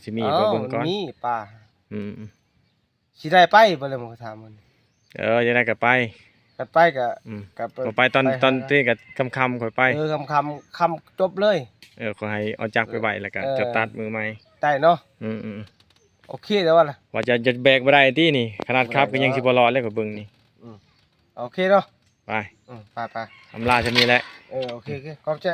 Speaker 2: สิมีบ่เบิ่งก่อน
Speaker 1: มีป้า
Speaker 2: อืม
Speaker 1: สิได้ไปบ่เลยมันก็ถามมัน
Speaker 2: จะได้ก็ไป
Speaker 1: กันไปก็
Speaker 2: ก็ไปตอนที่ก็ค่ำๆค่อยไป
Speaker 1: คำจบเลย
Speaker 2: ขอให้เอาจักไปไว้แล้วก็จะตัดมือใหม่
Speaker 1: ได้เนาะโอเคเด้อว่าล่ะ
Speaker 2: ว่าจะแบกบ่ได้ตินี่ขนาดครับก็ยังสิบ่รอดเลยก็เบิ่งนี่
Speaker 1: โอเคเนาะ
Speaker 2: ไป
Speaker 1: ไป
Speaker 2: อำลาจะมีแหละ
Speaker 1: โอเคขอบใจ